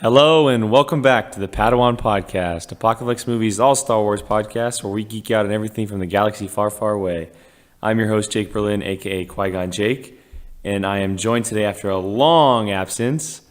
Hello and welcome back to the Padawan Podcast, Apocalypse Movies All Star Wars podcast, where we geek out on everything from the galaxy far, far away. I'm your host, Jake Berlin, aka Qui-Gon Jake, and I am joined today after a long absence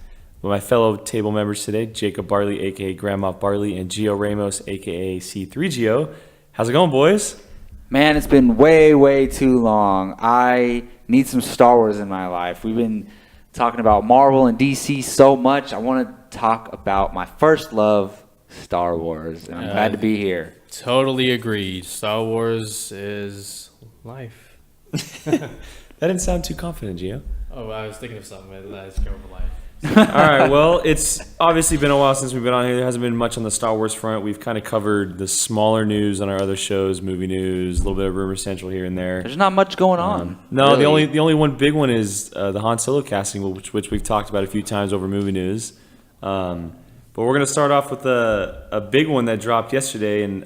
with my fellow table members today, Jacob Barley, aka Grandma Barley, and Gio Ramos, aka C3Gio. How's it going, boys? Man, it's been way too long. I need some Star Wars in my life. We've been talking about Marvel and DC so much. I want to talk about my first love, Star Wars, and I'm glad to be here. Totally agreed. Star Wars is life. That didn't sound too confident, Gio. Oh, I was thinking of something. Let's go for life. All right, well, it's obviously been a while since we've been on here. There hasn't been much on the Star Wars front. We've kind of covered the smaller news on our other shows, movie news, a little bit of Rumor Central here and there. There's not much going on. No, really. the only one big one is the Han Solo casting, which we've talked about a few times over movie news. But we're going to start off with a big one that dropped yesterday. And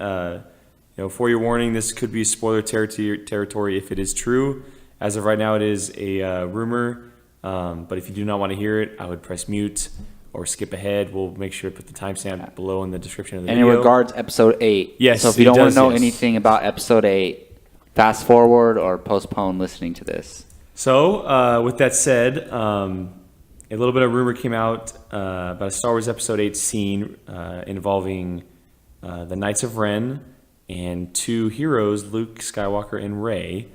for your warning, this could be spoiler territory if it is true. As of right now, it is a rumor. But if you do not want to hear it, I would press mute or skip ahead. We'll make sure to put the timestamp below in the description of the video. And in regards Episode 8. Yes, so if you don't want to know yes. anything about Episode 8, fast forward or postpone listening to this. So, with that said, a little bit of rumor came out about a Star Wars Episode 8 scene involving the Knights of Ren and two heroes, Luke Skywalker and Rey.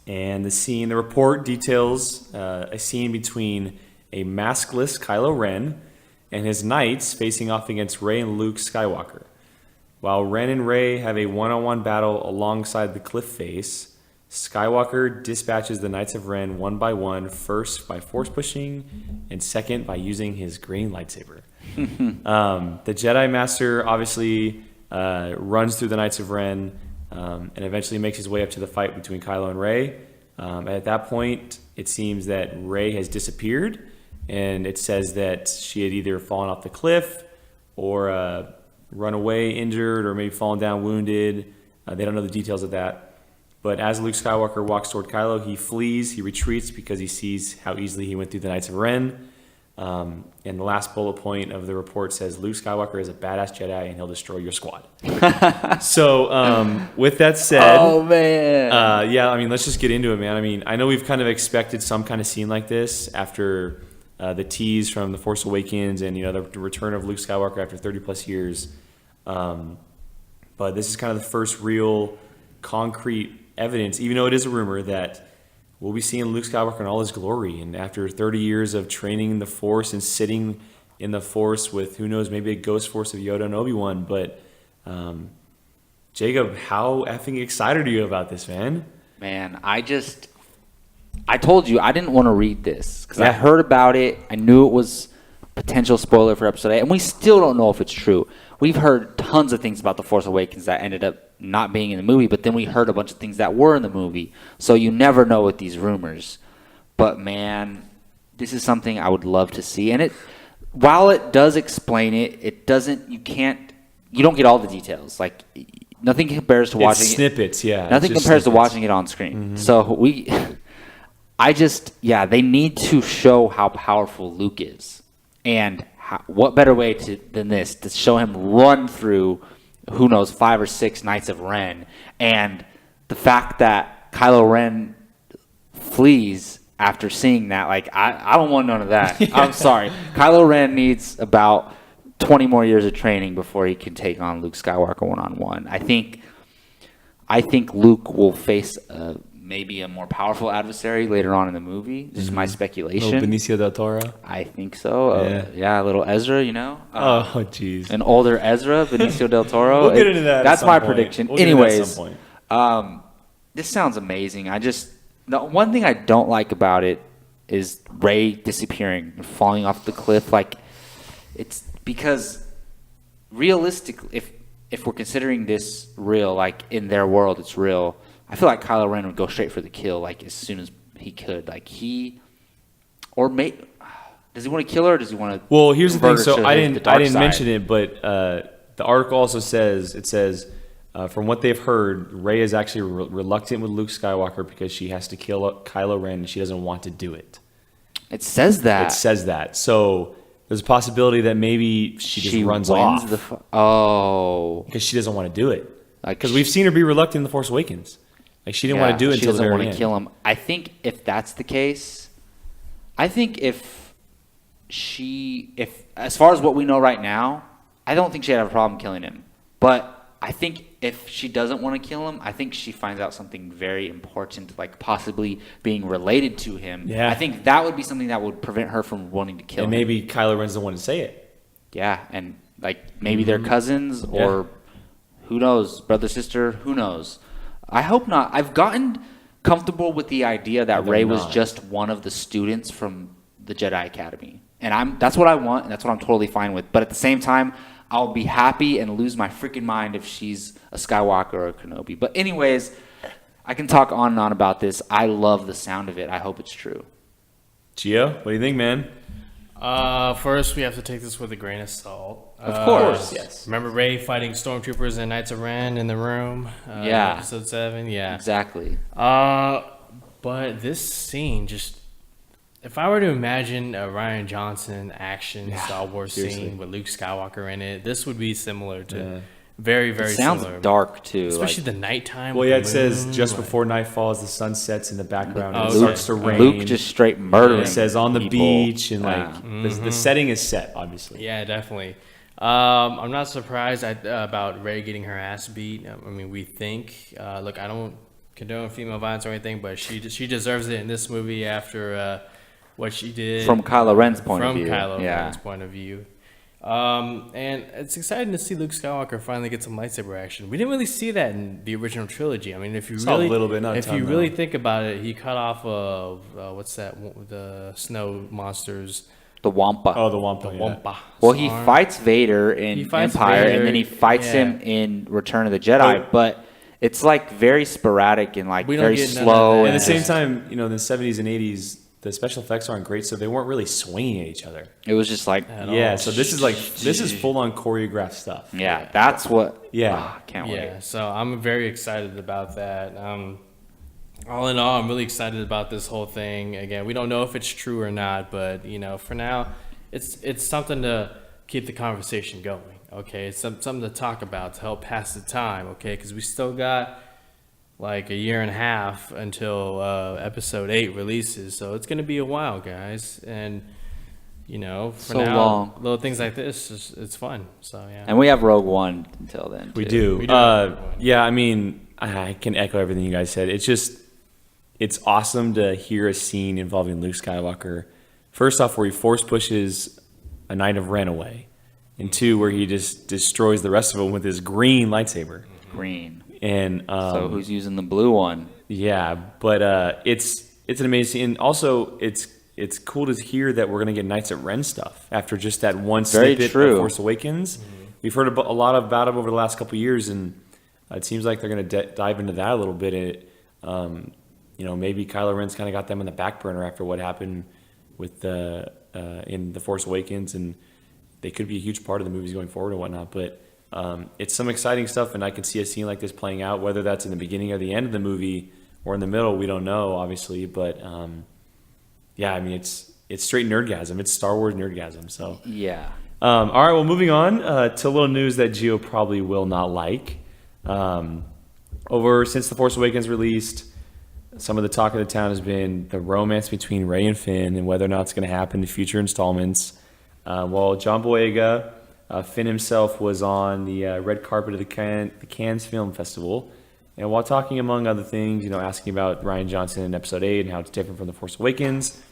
And the report details a scene between a maskless Kylo Ren and his knights facing off against Rey and Luke Skywalker. While Ren and Rey have a one-on-one battle alongside the cliff face, Skywalker dispatches the Knights of Ren one by one, first by force pushing and second by using his green lightsaber. The Jedi Master obviously runs through the Knights of Ren and eventually makes his way up to the fight between Kylo and Rey. At that point, it seems that Rey has disappeared, and it says that she had either fallen off the cliff or run away injured or maybe fallen down wounded. They don't know the details of that. But as Luke Skywalker walks toward Kylo, he flees, he retreats because he sees how easily he went through the Knights of Ren. And the last bullet point of the report says Luke Skywalker is a badass Jedi and he'll destroy your squad. So with that said, Oh, man. let's just get into it, man. I know we've kind of expected some kind of scene like this after the tease from The Force Awakens and the return of Luke Skywalker after 30 plus years. But this is kind of the first real concrete evidence, even though it is a rumor, that we'll be seeing Luke Skywalker in all his glory. And after 30 years of training the Force and sitting in the Force with, who knows, maybe a ghost Force of Yoda and Obi-Wan. But, Jacob, how effing excited are you about this, man? Man, I told you I didn't want to read this because I heard about it. I knew it was potential spoiler for Episode 8, and we still don't know if it's true. We've heard tons of things about The Force Awakens that ended up not being in the movie, but then we heard a bunch of things that were in the movie. So you never know with these rumors. But man, this is something I would love to see. And while it does explain it, you don't get all the details. Like nothing compares to watching snippets, yeah. Nothing compares to watching it on screen. Mm-hmm. So they need to show how powerful Luke is. And what better way than this to show him run through, who knows, 5 or 6 Knights of Ren, and the fact that Kylo Ren flees after seeing that, I don't want none of that. Yeah. I'm sorry. Kylo Ren needs about 20 more years of training before he can take on Luke Skywalker one-on-one. I think Luke will face maybe a more powerful adversary later on in the movie. This is my speculation. Benicio del Toro? I think so. A little Ezra, oh, jeez. An older Ezra, Benicio del Toro. We'll get into that. That's my prediction. Anyways, at some point. This sounds amazing. The one thing I don't like about it is Rey disappearing and falling off the cliff. It's because realistically, if we're considering this real, in their world, it's real. I feel like Kylo Ren would go straight for the kill, as soon as he could. Does he want to kill her, or does he want to? Well, here's the thing. So I didn't mention it, but the article also says from what they've heard, Rey is actually reluctant with Luke Skywalker because she has to kill Kylo Ren and she doesn't want to do it. It says that. So There's a possibility that maybe she just runs wins off. Because she doesn't want to do it. Because we've seen her be reluctant in The Force Awakens. Like, she didn't want to do it until the very end. She doesn't want to kill him. I think if that's the case, if as far as what we know right now, I don't think she'd have a problem killing him. But I think if she doesn't want to kill him, I think she finds out something very important, like possibly being related to him. Yeah. I think that would be something that would prevent her from wanting to kill him. And maybe Kylo Ren's the one to say it. Yeah, and like maybe they're cousins or who knows, brother, sister, who knows. I hope not. I've gotten comfortable with the idea that Rey was just one of the students from the Jedi Academy. And that's what I want, and that's what I'm totally fine with. But at the same time, I'll be happy and lose my freaking mind if she's a Skywalker or a Kenobi. But anyways, I can talk on and on about this. I love the sound of it. I hope it's true. Gio, what do you think, man? First, we have to take this with a grain of salt. Of course, yes. Remember Rey fighting stormtroopers and Knights of Ren in the room? Episode 7, yeah. Exactly. But this scene just... If I were to imagine a Rian Johnson action Star Wars scene with Luke Skywalker in it, this would be similar to very, very similar. It sounds dark too, especially the nighttime. Well, it says just before night falls, the sun sets in the background and it starts to rain. Luke just straight murdering. It says on the people. Beach and the setting is set, obviously. Yeah, definitely. I'm not surprised about Rey getting her ass beat. I mean, we think. Look, I don't condone female violence or anything, but she deserves it in this movie after. What she did from Kylo Ren's point of view. From Kylo Ren's point of view. And it's exciting to see Luke Skywalker finally get some lightsaber action. We didn't really see that in the original trilogy. I mean, if you really, a little bit, not a ton, really think about it, he cut off of what's that? The snow monsters. The Wampa. Oh, the Wampa. Wampa. Well, he fights Vader in Empire, and then he fights him in Return of the Jedi. But it's like very sporadic and like very slow. And at the same time, in the 70s and 80s. The special effects aren't great, so they weren't really swinging at each other. It was just like... so this is full-on choreographed stuff. Yeah, that's what... Can't wait. Yeah, so I'm very excited about that. All in all, I'm really excited about this whole thing. Again, we don't know if it's true or not, but, for now, it's something to keep the conversation going, okay? It's something to talk about to help pass the time, okay? Because we still got... like a year and a half until episode 8 releases, so it's gonna be a while, guys. And for now, long. Little things like this, it's fun. So yeah. And we have Rogue One until then. We do. I mean, I can echo everything you guys said. It's awesome to hear a scene involving Luke Skywalker. First off, where he force pushes a Knight of Ren away, and 2, where he just destroys the rest of them with his green lightsaber. Green. And so who's using the blue one? Yeah, but it's an amazing, and also it's cool to hear that we're gonna get Knights of Ren stuff after just that one snippet of Force Awakens. We've heard a lot about it over the last couple of years, and it seems like they're gonna dive into that a little bit. Maybe Kylo Ren's kind of got them in the back burner after what happened with in the Force Awakens, and they could be a huge part of the movies going forward and whatnot, but. It's some exciting stuff, and I can see a scene like this playing out, whether that's in the beginning or the end of the movie or in the middle. We don't know, obviously, but I mean, it's straight nerdgasm. It's Star Wars nerdgasm. So yeah. All right. Well, moving on to a little news that Gio probably will not like. Since The Force Awakens released, some of the talk of the town has been the romance between Rey and Finn and whether or not it's going to happen in future installments. John Boyega. Finn himself was on the red carpet of the Cannes Film Festival, and while talking, among other things, asking about Rian Johnson in Episode 8 and how it's different from The Force Awakens,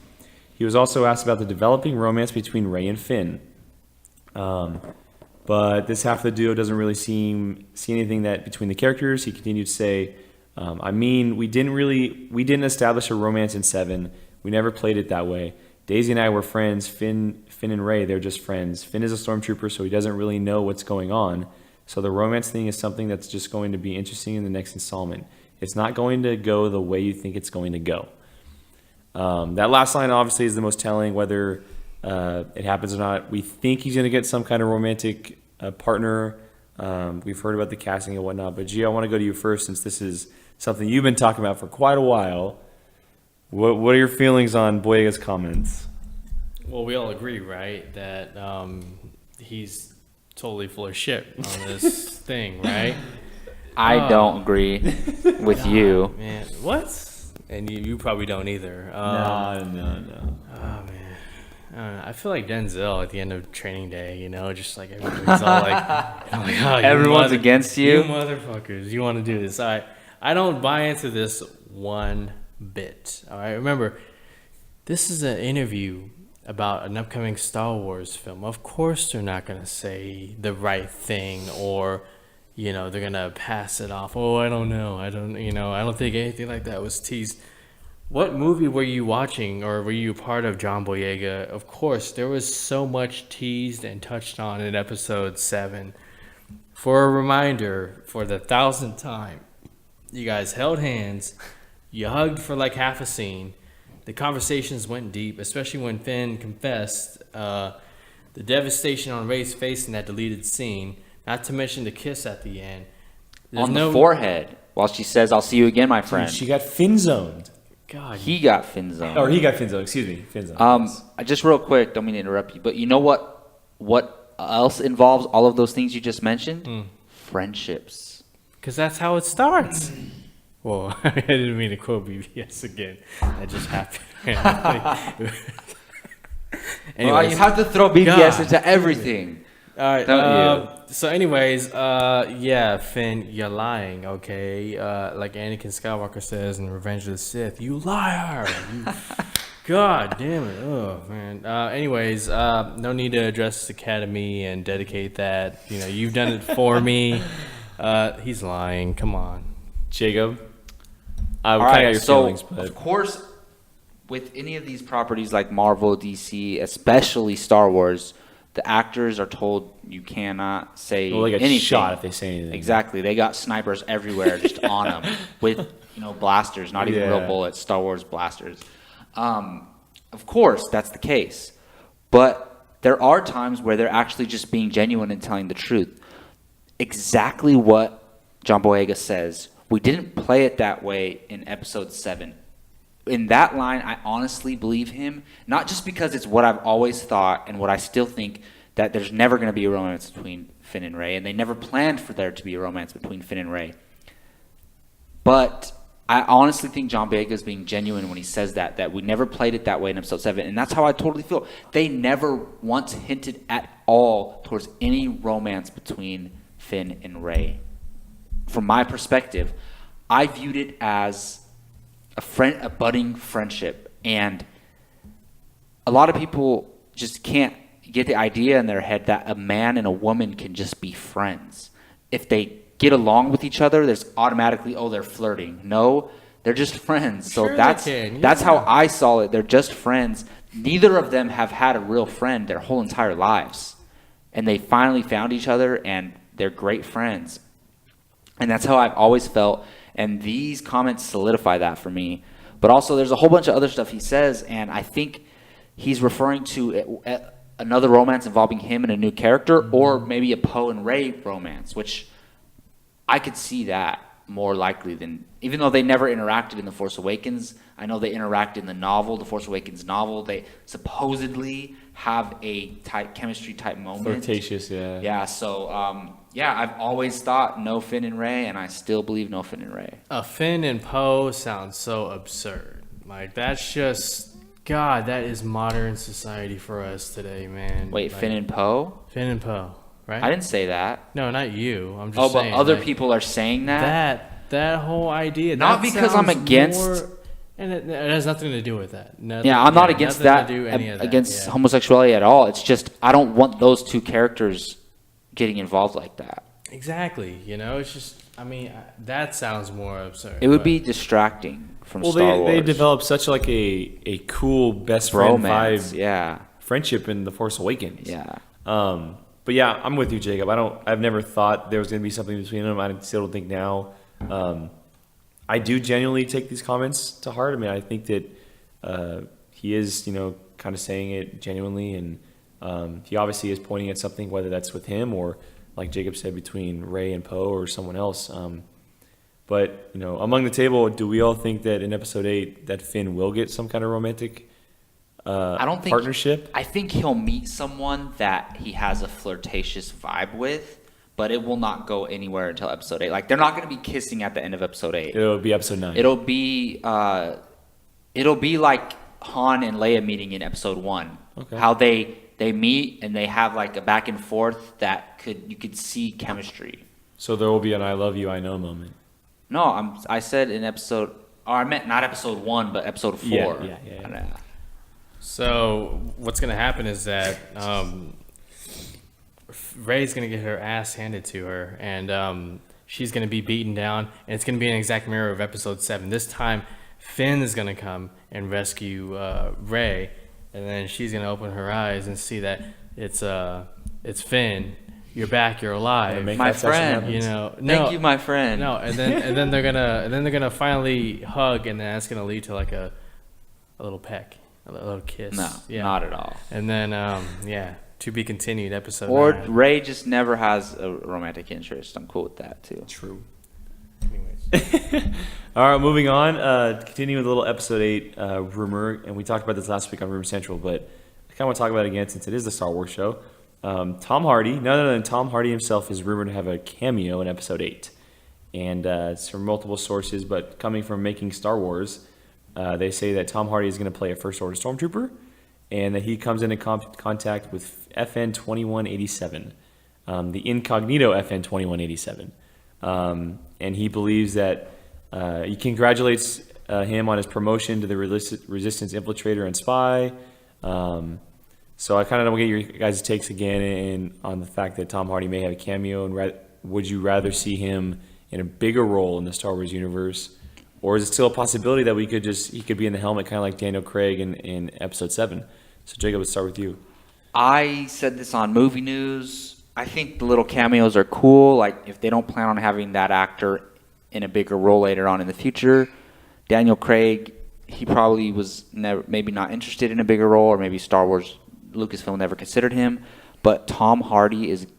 he was also asked about the developing romance between Rey and Finn. But this half of the duo doesn't really see anything that between the characters. He continued to say, we didn't establish a romance in 7. We never played it that way. Daisy and I were friends. Finn and Rey, they're just friends. Finn is a stormtrooper, so he doesn't really know what's going on. So the romance thing is something that's just going to be interesting in the next installment. It's not going to go the way you think it's going to go. That last line obviously is the most telling, whether it happens or not. We think he's going to get some kind of romantic partner. We've heard about the casting and whatnot. But Gio, I want to go to you first, since this is something you've been talking about for quite a while. What are your feelings on Boyega's comments? Well, we all agree, right, that he's totally full of shit on this thing, right? I don't agree with you. Man, what? And you probably don't either. No. Oh man, I don't know. I feel like Denzel at the end of Training Day. Just like everybody's all like, "Oh my god, Everyone's against you. You motherfuckers, you want to do this?" I don't buy into this one bit. All right, remember, this is an interview about an upcoming Star Wars film. Of course, they're not gonna say the right thing, or they're gonna pass it off. Oh, I don't know. I don't think anything like that was teased. What movie were you watching, or were you part of, John Boyega? Of course, there was so much teased and touched on in episode 7. For a reminder, for the 1,000th time, you guys held hands, you hugged for like half a scene, the conversations went deep, especially when Finn confessed the devastation on Rey's face in that deleted scene, not to mention the kiss at the end. On the forehead, while she says, "I'll see you again, my friend." Dude, she got fin zoned. God, he got fin zoned. Or he got fin zoned. Excuse me, fin zoned. Just real quick, don't mean to interrupt you, but you know what else involves all of those things you just mentioned? Friendships. Because that's how it starts. Well, I didn't mean to quote BBS again. That just happened. Well, you have to throw BBS into everything. All right. Don't you? So, anyways, yeah, Finn, you're lying, okay? Like Anakin Skywalker says in Revenge of the Sith, you liar! God damn it! Oh man. Anyways, no need to address this Academy and dedicate that. You've done it for me. He's lying. Come on, Jacob. We All kind of right, got your so feelings, but of course, with any of these properties like Marvel, DC, especially Star Wars, the actors are told you cannot say they get anything. shot if they say anything. Exactly. They got snipers everywhere just on them with blasters, not even real bullets, Star Wars blasters. Of course, that's the case. But there are times where they're actually just being genuine and telling the truth. Exactly what John Boyega says. We didn't play it that way in episode 7. In that line, I honestly believe him, not just because it's what I've always thought and what I still think, that there's never going to be a romance between Finn and Rey, and they never planned for there to be a romance between Finn and Rey. But I honestly think John Boyega is being genuine when he says that we never played it that way in episode 7, and that's how I totally feel. They never once hinted at all towards any romance between Finn and Rey. From my perspective, I viewed it as a budding friendship, and a lot of people just can't get the idea in their head that a man and a woman can just be friends. If they get along with each other, there's automatically, they're flirting. No, they're just friends. So Sure that's how I saw it. They're just friends. Neither of them have had a real friend their whole entire lives, and they finally found each other, and they're great friends. And that's how I've always felt. And these comments solidify that for me. But also, there's a whole bunch of other stuff he says, and I think he's referring to another romance involving him and a new character, or maybe a Poe and Rey romance, which I could see that more likely than, even though they never interacted in The Force Awakens. I know they interacted in the novel, The Force Awakens novel. They supposedly have a chemistry type moment. flirtatious, yeah. Yeah, so I've always thought no Finn and Rey, and I still believe no Finn and Rey. A Finn and Poe sounds so absurd. Like, that's just, God, that is modern society for us today, man. Wait, like, Finn and Poe? Finn and Poe, right? I didn't say that. No, not you. I'm just saying. But other like, people are saying that? That whole idea. Not that because I'm sounds against... more, and it has nothing to do with that. Nothing, Yeah, I'm not against that, to do any of that, against yeah. homosexuality at all. It's just I don't want those two characters getting involved like that. Exactly. It's just, that sounds more absurd. It would but- be distracting from Well, Star Wars. they developed such like a cool best friend romance, vibe friendship in The Force Awakens. Yeah. But yeah, I'm with you, Jacob. I've never thought there was going to be something between them. I still don't think now. I do genuinely take these comments to heart. I think that he is, kind of saying it genuinely, and he obviously is pointing at something, whether that's with him or, like Jacob said, between Rey and Poe or someone else. But among the table, do we all think that in Episode 8 that Finn will get some kind of romantic I don't think partnership. I think he'll meet someone that he has a flirtatious vibe with, but it will not go anywhere until episode 8. Like they're not going to be kissing at the end of episode 8. It'll be episode 9. It'll be like Han and Leia meeting in episode 1. Okay. How they meet and they have like a back and forth that you could see chemistry. So there will be an "I love you, I know" moment. No, I said in episode. Or I meant not episode 1, but episode 4. Yeah. So what's gonna happen is that Rey's gonna get her ass handed to her, and she's gonna be beaten down, and it's gonna be an exact mirror of episode 7. This time, Finn is gonna come and rescue Rey, and then she's gonna open her eyes and see that it's Finn. You're back. You're alive, my friend. You know, thank you, my friend. No, and then they're gonna finally hug, and then that's gonna lead to like a little peck, a little kiss. No, yeah. not at all. And then to be continued episode. Or 9. Rey just never has a romantic interest. I'm cool with that too. True. Anyways. All right, moving on. Continuing with a little episode 8 rumor, and we talked about this last week on Rumor Central, but I kind of want to talk about it again since it is the Star Wars show. Tom Hardy, none other than Tom Hardy himself, is rumored to have a cameo in episode 8. And it's from multiple sources, but coming from Making Star Wars, they say that Tom Hardy is going to play a First Order Stormtrooper, and that he comes into contact with FN 2187, the incognito FN 2187. And he believes that he congratulates him on his promotion to the Resistance Infiltrator and Spy. So I kind of want to get your guys' takes again on the fact that Tom Hardy may have a cameo, and would you rather see him in a bigger role in the Star Wars universe, or is it still a possibility that he could be in the helmet kind of like Daniel Craig in Episode 7? So Jacob, let's start with you. I said this on Movie News. I think the little cameos are cool. Like if they don't plan on having that actor in a bigger role later on in the future, Daniel Craig, he probably was maybe not interested in a bigger role, or maybe Star Wars. Lucasfilm never considered him, but Tom Hardy is an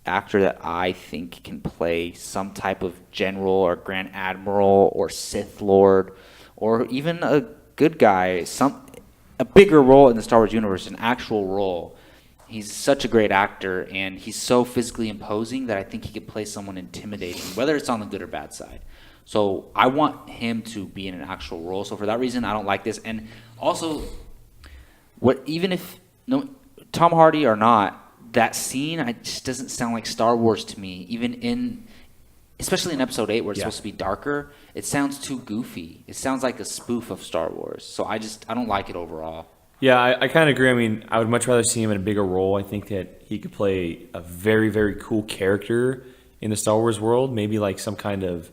actor that I think can play some type of general or Grand Admiral or Sith Lord, or even a good guy, a bigger role in the Star Wars universe, an actual role. He's such a great actor, and he's so physically imposing that I think he could play someone intimidating, whether it's on the good or bad side. So I want him to be in an actual role. So for that reason, I don't like this. And also, even if Tom Hardy or not, that scene just doesn't sound like Star Wars to me. Especially in Episode 8 where it's supposed to be darker, it sounds too goofy. It sounds like a spoof of Star Wars. So I don't like it overall. Yeah, I kind of agree. I mean, I would much rather see him in a bigger role. I think that he could play a very, very cool character in the Star Wars world. Maybe like some kind of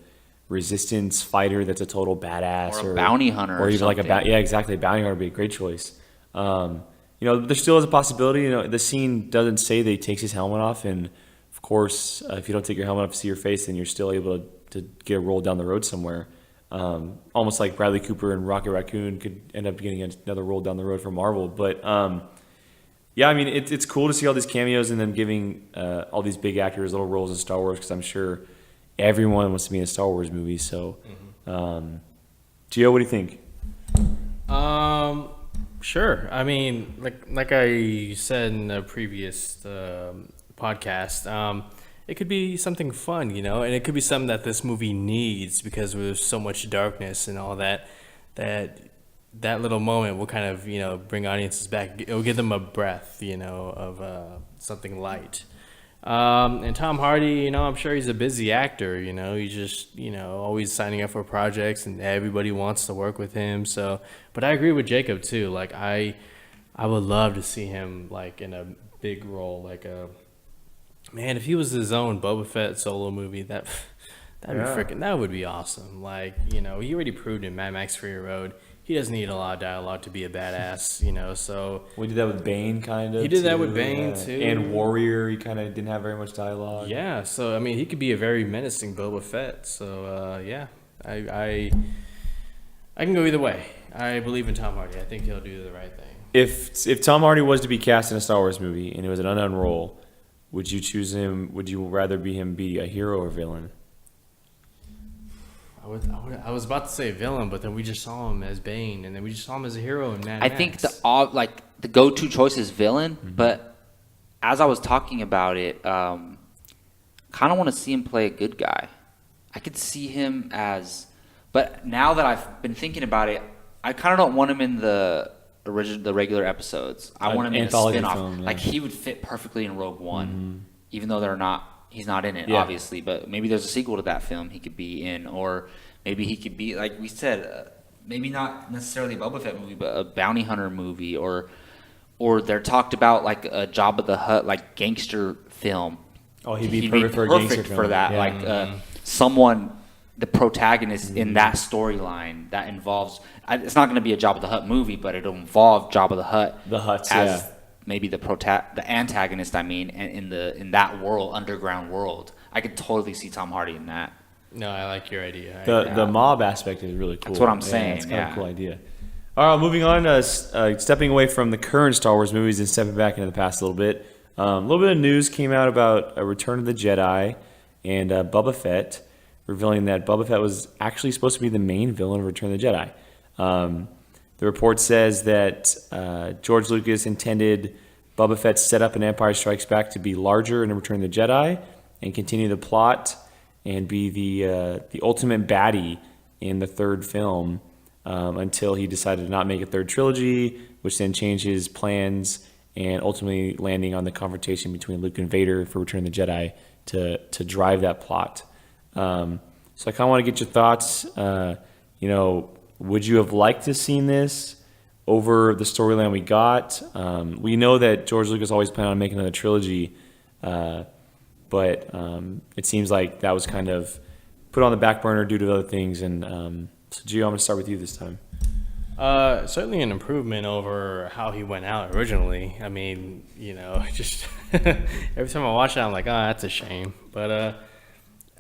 resistance fighter that's a total badass, or a bounty hunter, or even like exactly. A bounty hunter would be a great choice. There still is a possibility. The scene doesn't say that he takes his helmet off, and of course, if you don't take your helmet off to see your face, then you're still able to get a roll down the road somewhere. Almost like Bradley Cooper and Rocket Raccoon could end up getting another roll down the road for Marvel. But it's cool to see all these cameos and them giving all these big actors little roles in Star Wars, because I'm sure everyone wants to be in a Star Wars movie. So, Gio, what do you think? Sure. I mean, like I said in a previous podcast, it could be something fun, and it could be something that this movie needs, because there's so much darkness and all that little moment will kind of, bring audiences back. It will give them a breath, of something light. And Tom Hardy, I'm sure he's a busy actor, he's just, always signing up for projects, and everybody wants to work with him. So, but I agree with Jacob too. Like I would love to see him like in a big role, if he was his own Boba Fett solo movie, that would be awesome. Like, he already proved in Mad Max Fury Road, he doesn't need a lot of dialogue to be a badass, so... We did that with Bane, kind of. He did that with Bane, too. And Warrior, he kind of didn't have very much dialogue. Yeah, so, he could be a very menacing Boba Fett. So, I can go either way. I believe in Tom Hardy. I think he'll do the right thing. If Tom Hardy was to be cast in a Star Wars movie, and it was an unknown role, would you choose him? Would you rather be a hero or villain? I I was about to say villain, but then we just saw him as Bane, and then we just saw him as a hero in Mad I Max. think the go-to choice is villain, but as I was talking about it, kind of want to see him play a good guy. I could see him as, but now that I've been thinking about it, I kind of don't want him in the regular episodes. I want him in a spin-off. Film, yeah. Like he would fit perfectly in Rogue One, even though he's not in it, Yeah. obviously. But maybe there's a sequel to that film he could be in, or maybe he could be, like we said, maybe not necessarily a Boba Fett movie, but a bounty hunter movie, or they're talked about like a Jabba the Hutt like gangster film. Oh, he'd be perfect for a gangster film. for that. Yeah. Like someone, the protagonist in that storyline that involves. It's not going to be a Jabba the Hutt movie, but it'll involve Jabba the Hutt. The Hutts, as yeah. maybe the antagonist. I mean, in that world, underground world, I could totally see Tom Hardy in that. No, I like your idea. The mob aspect is really cool. That's what I'm saying, It's kind of yeah. a cool idea. All right, moving on. Stepping away from the current Star Wars movies and stepping back into the past a little bit. A little bit of news came out about Return of the Jedi and Boba Fett, revealing that Boba Fett was actually supposed to be the main villain of Return of the Jedi. The report says that George Lucas intended Boba Fett's setup in Empire Strikes Back to be larger in Return of the Jedi and continue the plot and be the ultimate baddie in the third film until he decided to not make a third trilogy, which then changed his plans and ultimately landing on the confrontation between Luke and Vader for Return of the Jedi to drive that plot. So I kind of want to get your thoughts. Would you have liked to have seen this over the storyline we got? We know that George Lucas always planned on making another trilogy, but it seems like that was kind of put on the back burner due to other things. And so, Gio, I'm going to start with you this time. Certainly an improvement over how he went out originally. I mean, just every time I watch it, I'm like, oh, that's a shame. But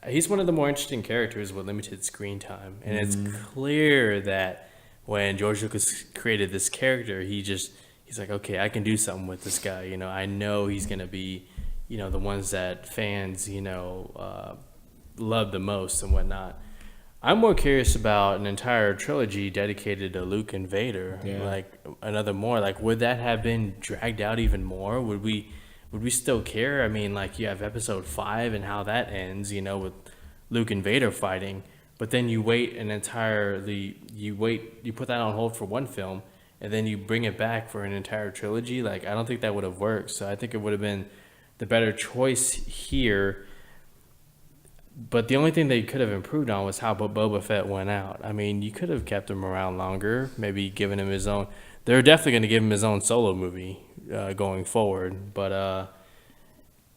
he's one of the more interesting characters with limited screen time. And it's clear that when George Lucas created this character, he's like, okay, I can do something with this guy. I know he's going to be, the ones that fans, love the most and whatnot. I'm more curious about an entire trilogy dedicated to Luke and Vader. Yeah. Like another more. Like, would that have been dragged out even more? Would we still care? I mean, like you have Episode 5 and how that ends, with Luke and Vader fighting. But then you wait you put that on hold for one film, and then you bring it back for an entire trilogy. Like, I don't think that would have worked. So I think it would have been the better choice here. But the only thing they could have improved on was how Boba Fett went out. I mean, you could have kept him around longer, maybe given him his own. They're definitely going to give him his own solo movie going forward. But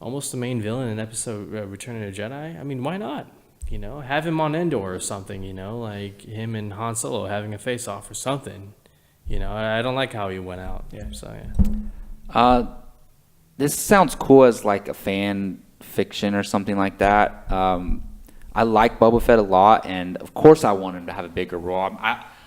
almost the main villain in episode Return of the Jedi. I mean, why not? Have him on Endor or something. Like him and Han Solo having a face-off or something. I don't like how he went out. Yeah. So yeah. This sounds cool as like a fan fiction or something like that. I like Boba Fett a lot, and of course I want him to have a bigger role.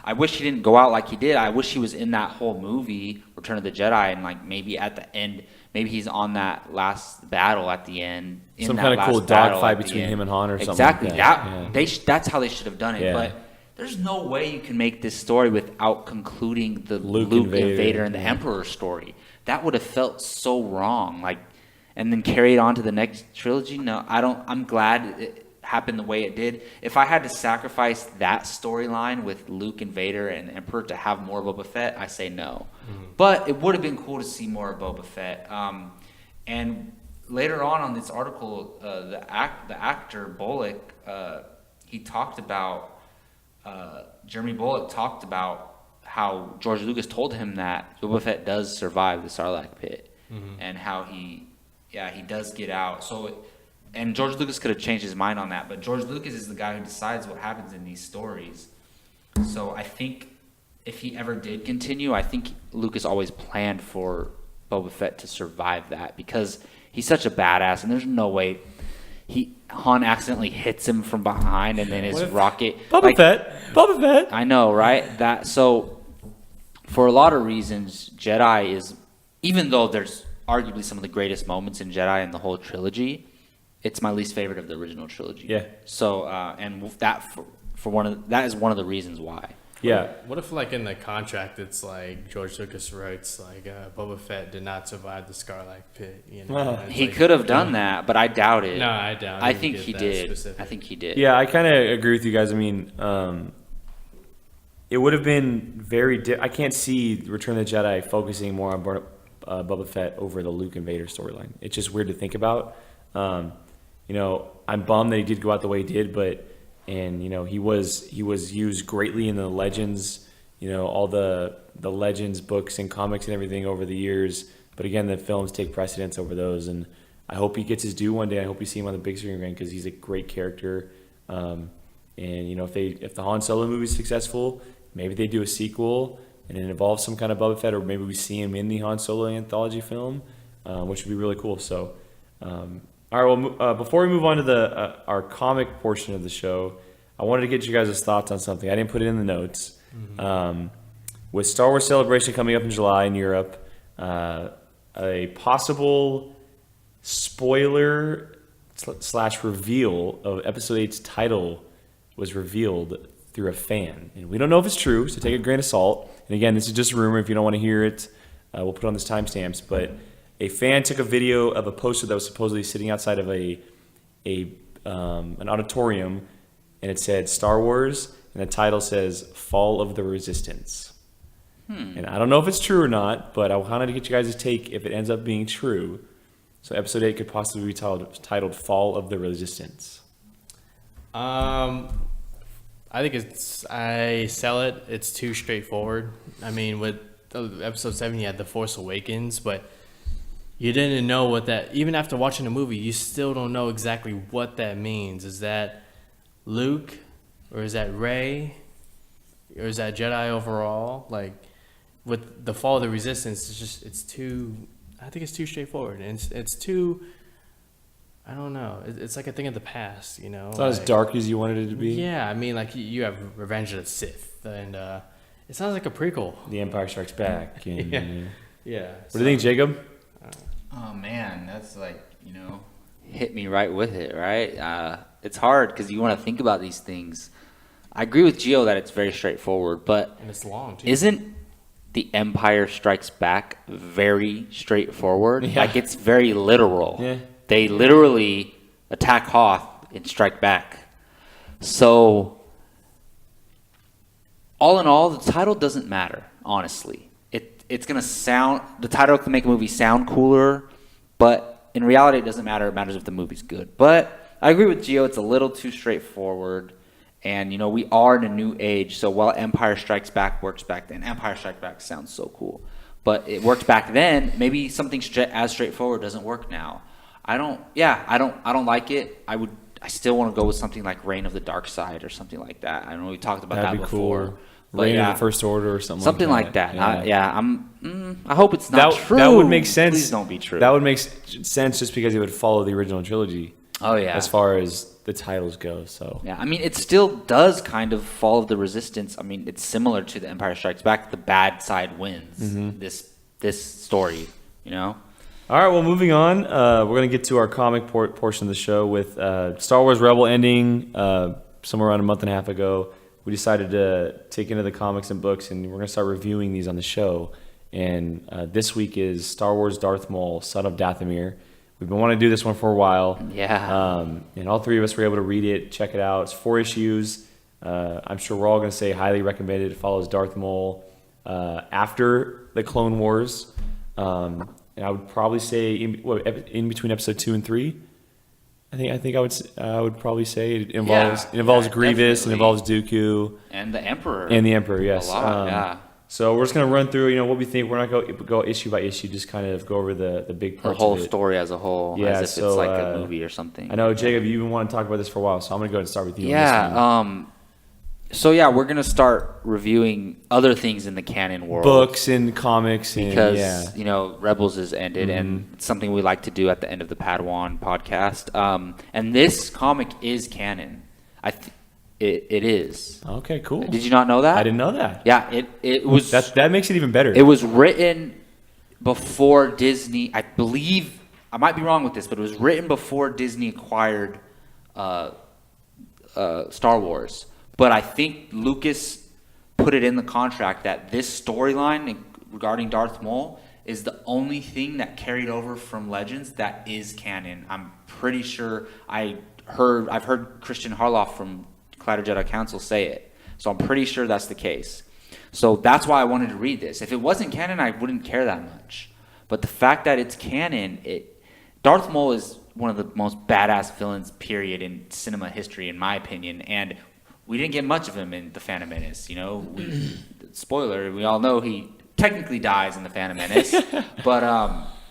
I wish he didn't go out like he did. I wish he was in that whole movie, Return of the Jedi, and like maybe at the end, maybe he's on that last battle at the end. Some kind of cool dogfight between him and Han or something. Exactly. Like that. That's how they should have done it. Yeah. But there's no way you can make this story without concluding the Luke Luke and and Vader and the yeah. Emperor story. That would have felt so wrong. Like, and then carry it on to the next trilogy. No, I'm glad it happened the way it did. If I had to sacrifice that storyline with Luke and Vader and the Emperor to have more Boba Fett, I say no. But it would have been cool to see more of Boba Fett. And later on this article, the actor Bullock, he talked about Jeremy Bullock talked about how George Lucas told him that Boba Fett does survive the Sarlacc pit, and how he does get out. And George Lucas could have changed his mind on that, but George Lucas is the guy who decides what happens in these stories. So I think if he ever did continue, I think Lucas always planned for Boba Fett to survive that because he's such a badass, and there's no way Han accidentally hits him from behind and then his rocket. Boba Fett. I know, right? So for a lot of reasons, Jedi is, even though there's arguably some of the greatest moments in Jedi in the whole trilogy, it's my least favorite of the original trilogy. Yeah. So and that that is one of the reasons why. Yeah. What if, like, in the contract, it's like George Lucas writes, like, Boba Fett did not survive the Scarlet Pit. You know, Well, He like, could have done that, but I doubt it. No, I doubt. I he think would he get that did. specific. I think he did. Yeah, I kind of agree with you guys. I mean, it would have been very. I can't see Return of the Jedi focusing more on Boba Fett over the Luke and Vader storyline. It's just weird to think about. I'm bummed that he did go out the way he did, he was used greatly in the Legends. All the Legends books and comics and everything over the years. But again, the films take precedence over those, and I hope he gets his due one day. I hope we see him on the big screen again because he's a great character. If the Han Solo movie is successful, maybe they do a sequel and it involves some kind of Boba Fett, or maybe we see him in the Han Solo anthology film, which would be really cool. So, all right. Well, before we move on to our comic portion of the show, I wanted to get you guys' thoughts on something. I didn't put it in the notes. With Star Wars Celebration coming up in July in Europe, a possible spoiler / reveal of Episode 8's title was revealed through a fan. And we don't know if it's true, so take a grain of salt. And again, this is just a rumor. If you don't want to hear it, we'll put on this timestamps. But a fan took a video of a poster that was supposedly sitting outside of an auditorium, and it said Star Wars, and the title says Fall of the Resistance. And I don't know if it's true or not, but I wanted to get you guys' take if it ends up being true. So Episode 8 could possibly be titled Fall of the Resistance. I think I sell it. It's too straightforward. I mean, with Episode 7, you had The Force Awakens, but you didn't know what that, even after watching the movie, you still don't know exactly what that means. Is that Luke, or is that Rey, or is that Jedi overall? Like, with the Fall of the Resistance, it's too straightforward. And it's too, I don't know. It's like a thing of the past, you know? It's not as dark as you wanted it to be. Yeah, I mean, like, you have Revenge of the Sith, and it sounds like a prequel. The Empire Strikes Back. And, Yeah. What do you think, Jacob? Oh man, that's hit me right with it, right? It's hard because you want to think about these things. I agree with Gio that it's very straightforward, but And it's long, too. isn't The Empire Strikes Back very straightforward? Yeah. Like, it's very literal. Yeah. They literally attack Hoth and strike back. So, all in all, the title doesn't matter, honestly. It's going to sound, the title can make a movie sound cooler, but in reality, it doesn't matter. It matters if the movie's good. But I agree with Gio, it's a little too straightforward. And, we are in a new age, so while Empire Strikes Back works back then, Empire Strikes Back sounds so cool. But it worked back then, maybe something as straightforward doesn't work now. I don't like it. I still want to go with something like Reign of the Dark Side or something like that. I know we talked about That'd that be before. cool. Reign of the First Order or something like that. Yeah. I hope it's not true. That would make sense. Please don't be true. That would make sense just because it would follow the original trilogy. Oh, yeah. As far as the titles go, so. Yeah, I mean, it still does kind of Fall of the Resistance. I mean, it's similar to The Empire Strikes Back. The bad side wins this story, All right, well, moving on. We're going to get to our comic portion of the show with Star Wars Rebel ending somewhere around a month and a half ago. We decided to take into the comics and books, and we're going to start reviewing these on the show. And this week is Star Wars Darth Maul, Son of Dathomir. We've been wanting to do this one for a while. Yeah. And all three of us were able to read it, check it out. It's 4 issues. I'm sure we're all going to say highly recommended. It follows Darth Maul after the Clone Wars. And I would probably say in between episode 2 and 3. I think I would probably say it involves Grievous, definitely. and involves Dooku And the Emperor. Yes. A lot, yeah. So we're just gonna run through, what we think. We're not going to go issue by issue, just kind of go over the big The parts whole of it. story as a whole, Yeah, as if so, it's like a movie or something. I know, Jacob, you've been wanting to talk about this for a while, so I'm gonna go ahead and start with you. On this one. So yeah, we're gonna start reviewing other things in the canon world. Books and comics, because Rebels is ended, and it's something we like to do at the end of the Padawan podcast. And this comic is canon. It is. Okay, cool. Did you not know that? I didn't know that. Yeah, it was. That makes it even better. It was written before Disney. I believe I might be wrong with this, but it was written before Disney acquired Star Wars. But I think Lucas put it in the contract that this storyline regarding Darth Maul is the only thing that carried over from Legends that is canon. I'm pretty sure I've heard Christian Harloff from Collider Jedi Council say it. So I'm pretty sure that's the case. So that's why I wanted to read this. If it wasn't canon, I wouldn't care that much. But the fact that it's canon, Darth Maul is one of the most badass villains, period, in cinema history, in my opinion. And we didn't get much of him in The Phantom Menace. You know, spoiler, we all know he technically dies in The Phantom Menace. But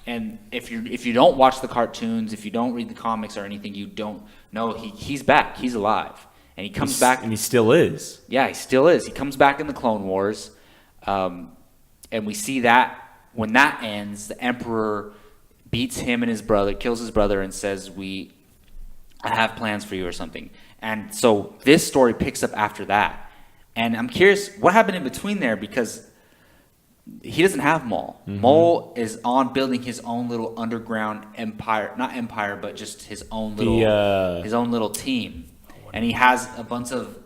and if you don't watch the cartoons, if you don't read the comics or anything, you don't know he's back. He's alive. And he comes back. And he still is. Yeah, he still is. He comes back in the Clone Wars. And we see that when that ends, the Emperor beats him and his brother, kills his brother, and says, I have plans for you or something. And so this story picks up after that. And I'm curious what happened in between there, because he doesn't have Maul. Mm-hmm. Maul is on building his own little underground empire, not empire, but just his own little team. And he has a bunch of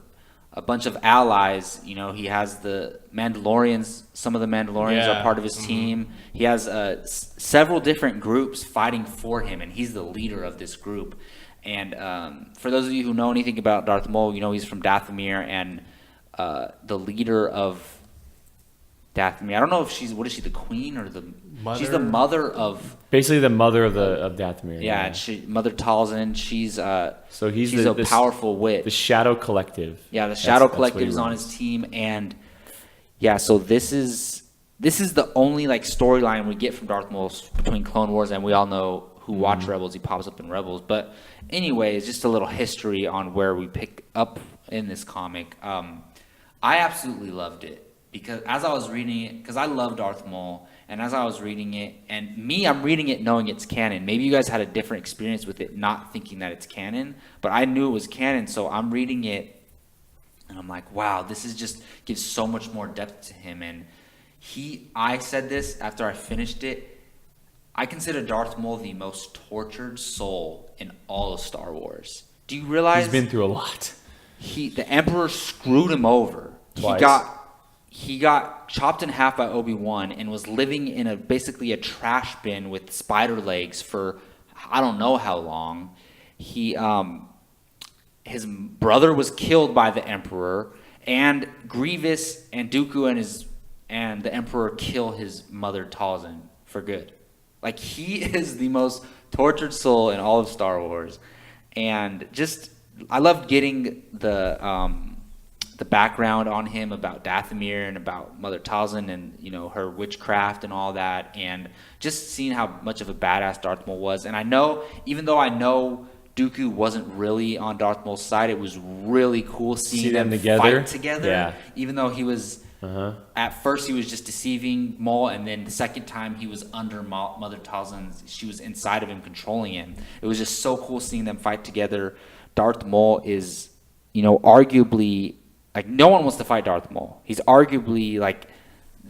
allies. You know, he has the Mandalorians. Some of the Mandalorians are part of his team. He has several different groups fighting for him, and he's the leader of this group. And for those of you who know anything about Darth Maul, you know he's from Dathomir, and the leader of Dathomir. I don't know if she's the queen or the mother? She's the mother of basically the mother of Dathomir. Yeah, Mother Talzin. She's she's a powerful witch. The Shadow Collective. Yeah, the Shadow Collective is on his team, and yeah, so this is the only like storyline we get from Darth Maul between Clone Wars, and we all know who watch Rebels. He pops up in Rebels, but anyways, just a little history on where we pick up in this comic. I absolutely loved it. Because as I was reading it, because I love Darth Maul, and as I was reading it, I'm reading it knowing it's canon. Maybe you guys had a different experience with it, not thinking that it's canon, but I knew it was canon, so I'm reading it, and I'm like, wow, this is just gives so much more depth to him. And I said this after I finished it, I consider Darth Maul the most tortured soul in all of Star Wars. Do you realize he's been through a lot? The Emperor screwed him over. Twice. He got chopped in half by Obi-Wan and was living in basically a trash bin with spider legs for I don't know how long. His brother was killed by the Emperor, and Grievous and Dooku and the Emperor kill his mother Talzin for good. Like, he is the most tortured soul in all of Star Wars. And just I loved getting the background on him about Dathomir and about Mother Talzin and, you know, her witchcraft and all that, and just seeing how much of a badass Darth Maul was. And I know, even though I know Dooku wasn't really on Darth Maul's side, it was really cool seeing them fight together. Yeah. Even though he was, at first he was just deceiving Maul, and then the second time he was under Mother Talzin, she was inside of him, controlling him. It was just so cool seeing them fight together. Darth Maul is, you know, arguably, like, no one wants to fight Darth Maul. He's arguably like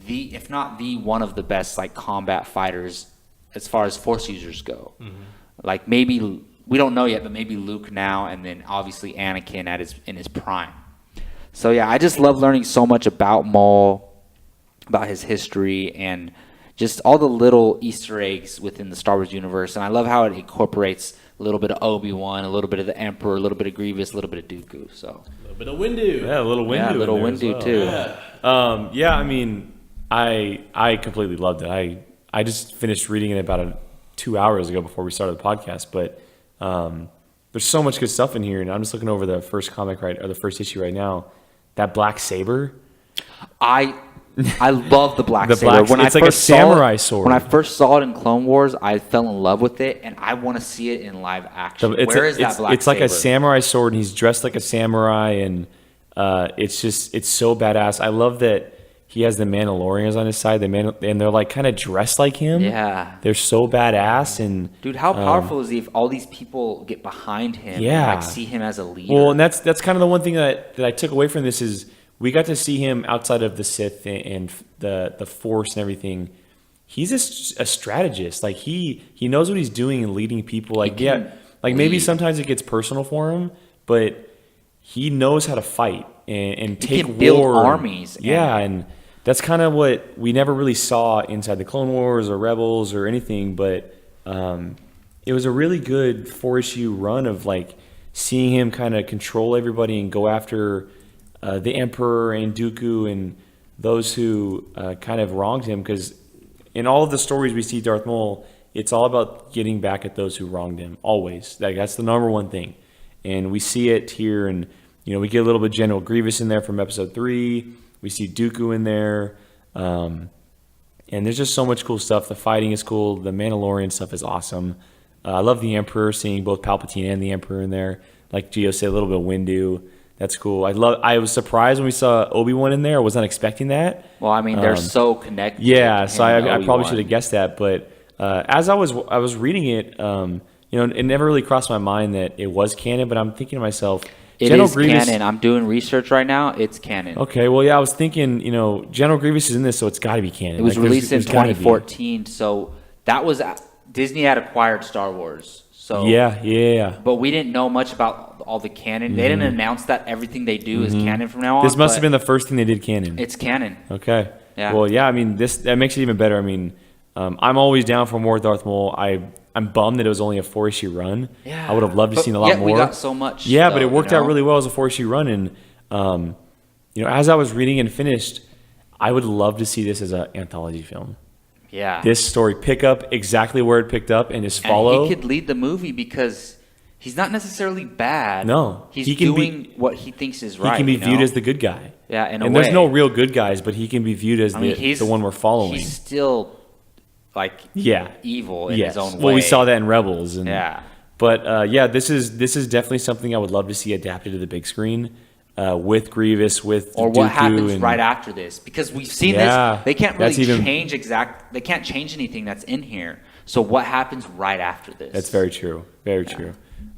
if not the one of the best like combat fighters as far as Force users go. Mm-hmm. Like, maybe we don't know yet, but maybe Luke now, and then obviously Anakin in his prime. So yeah, I just love learning so much about Maul, about his history, and just all the little Easter eggs within the Star Wars universe. And I love how it incorporates a little bit of Obi-Wan, a little bit of the Emperor, a little bit of Grievous, a little bit of Dooku. So a little bit of Windu. Yeah, a little Windu. Yeah, a little Windu well. too. Yeah. I mean, I completely loved it. I just finished reading it about 2 hours ago before we started the podcast. But there's so much good stuff in here, and I'm just looking over the first comic the first issue right now. That black saber. I love the black saber. It's like a samurai sword. When I first saw it in Clone Wars, I fell in love with it, and I want to see it in live action. Where is that black saber? It's like a samurai sword, and he's dressed like a samurai, and it's so badass. I love that he has the Mandalorians on his side, and they're like kind of dressed like him. Yeah. They're so badass. And dude, how powerful is he if all these people get behind him and like see him as a leader? Well, and that's kind of the one thing that I took away from this is we got to see him outside of the Sith and the Force and everything. He's a strategist. Like, he knows what he's doing and leading people. Like, maybe sometimes it gets personal for him, but he knows how to fight. and He take can build war. armies. And that's kind of what we never really saw inside the Clone Wars or Rebels or anything. But it was a really good 4-issue run of like seeing him kind of control everybody and go after the Emperor and Dooku and those who kind of wronged him. Because in all of the stories we see Darth Maul, it's all about getting back at those who wronged him. Always, that's the number one thing, and we see it here. And we get a little bit of General Grievous in there from Episode 3. We see Dooku in there, and there's just so much cool stuff. The fighting is cool. The Mandalorian stuff is awesome. I love the Emperor, seeing both Palpatine and the Emperor in there. Like Gio said, a little bit of Windu. That's cool. I was surprised when we saw Obi-Wan in there. I was not expecting that. Well, I mean, they're so connected. Yeah, so I probably Obi-Wan. should have guessed that. But as I was reading it, it never really crossed my mind that it was canon. But I'm thinking to myself, It General is Grievous, canon. I'm doing research right now. It's canon. Okay, well, yeah, I was thinking, General Grievous is in this, so it's got to be canon. It was released in there's gotta be. 2014, so that was Disney had acquired Star Wars. So Yeah. But we didn't know much about all the canon. They didn't announce that everything they do is canon from now on. This must have been the first thing they did canon. It's canon. Okay. Yeah. Well, yeah, I mean, that makes it even better. I mean, I'm always down for more Darth Maul. I'm bummed that it was only a 4-issue run. Yeah. I would have loved to see a lot more. We got so much. Yeah, but it worked out really well as a 4-issue run. And, as I was reading and finished, I would love to see this as an anthology film. Yeah. This story pick up exactly where it picked up and just follow. And he could lead the movie because he's not necessarily bad. No. He's He can doing what he thinks is right. He can be viewed as the good guy. Yeah, in a and way. there's no real good guys, but he can be viewed as the one we're following. He's still evil in his own way. Well, we saw that in Rebels. And, Yeah. But this is definitely something I would love to see adapted to the big screen with Grievous, with or Dooku what happens and, right after this, because we've seen Yeah, this. They can't that's really even- they can't change anything that's in here. So what happens right after this? That's very true. Very true.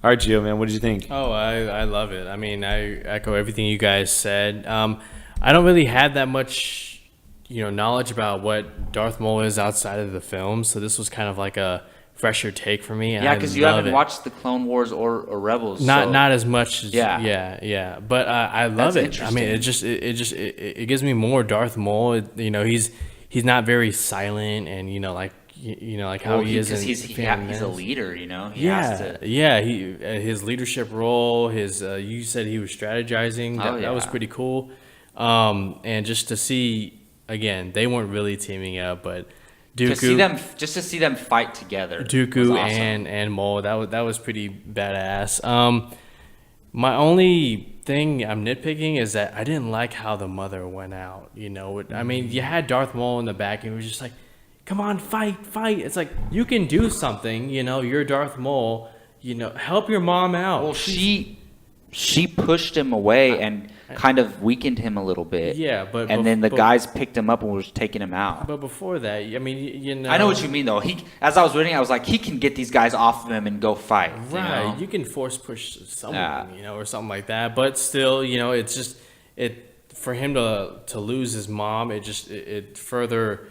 All right, Gio, man, what did you think? Oh, I love it. I mean, I echo everything you guys said. I don't really have that much, knowledge about what Darth Maul is outside of the film, so this was kind of like a fresher take for me. And Yeah, because you haven't watched the Clone Wars or Rebels. Not as much as Yeah. But I love That's it. I mean, it gives me more Darth Maul. He's not very silent, and like how he is. Because he's a leader. He has to. His leadership role. You said he was strategizing. That was pretty cool. And just to see again, they weren't really teaming up, but Dooku, to see them fight together. Dooku was awesome. and Maul, that was pretty badass. My only thing I'm nitpicking is that I didn't like how the mother went out. I mean, you had Darth Maul in the back, and it was just like, come on, fight. It's like, you can do something. You're Darth Maul. Help your mom out. Well, she pushed him away and kind of weakened him a little bit. Yeah, and then the guys picked him up and was taking him out. But before that, I mean, I know what you mean, though. As I was reading, I was like, he can get these guys off of him and go fight. Right, you can force push someone, or something like that. But still, it's just for him to lose his mom. It further.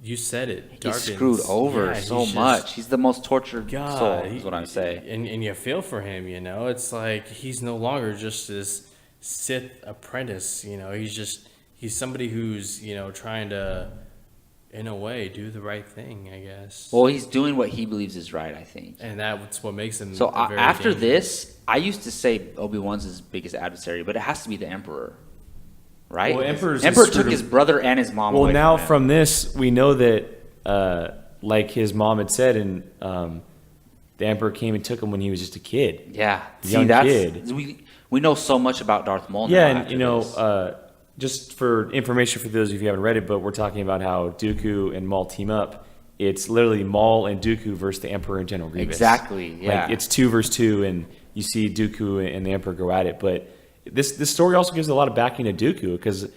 You said it. He's screwed over so much. He's the most tortured soul, is what I'm saying. And you feel for him, It's like he's no longer just this Sith apprentice, he's somebody who's, trying to, in a way, do the right thing, I guess. Well, he's doing what he believes is right, I think. And that's what makes him So very after dangerous. this, I used to say Obi-Wan's his biggest adversary, but it has to be the Emperor. Right? Well, Emperor Emperor took his brother and his mom Well, away now from him. from this, we know that, like his mom had said, and the Emperor came and took him when he was just a kid. Yeah. Young kid. We know so much about Darth Maul now. Yeah, and after this. just for information for those of you who haven't read it, but we're talking about how Dooku and Maul team up. It's literally Maul and Dooku versus the Emperor and General Grievous. Exactly, yeah. Like, it's 2 versus 2, and you see Dooku and the Emperor go at it. But this story also gives a lot of backing to Dooku, because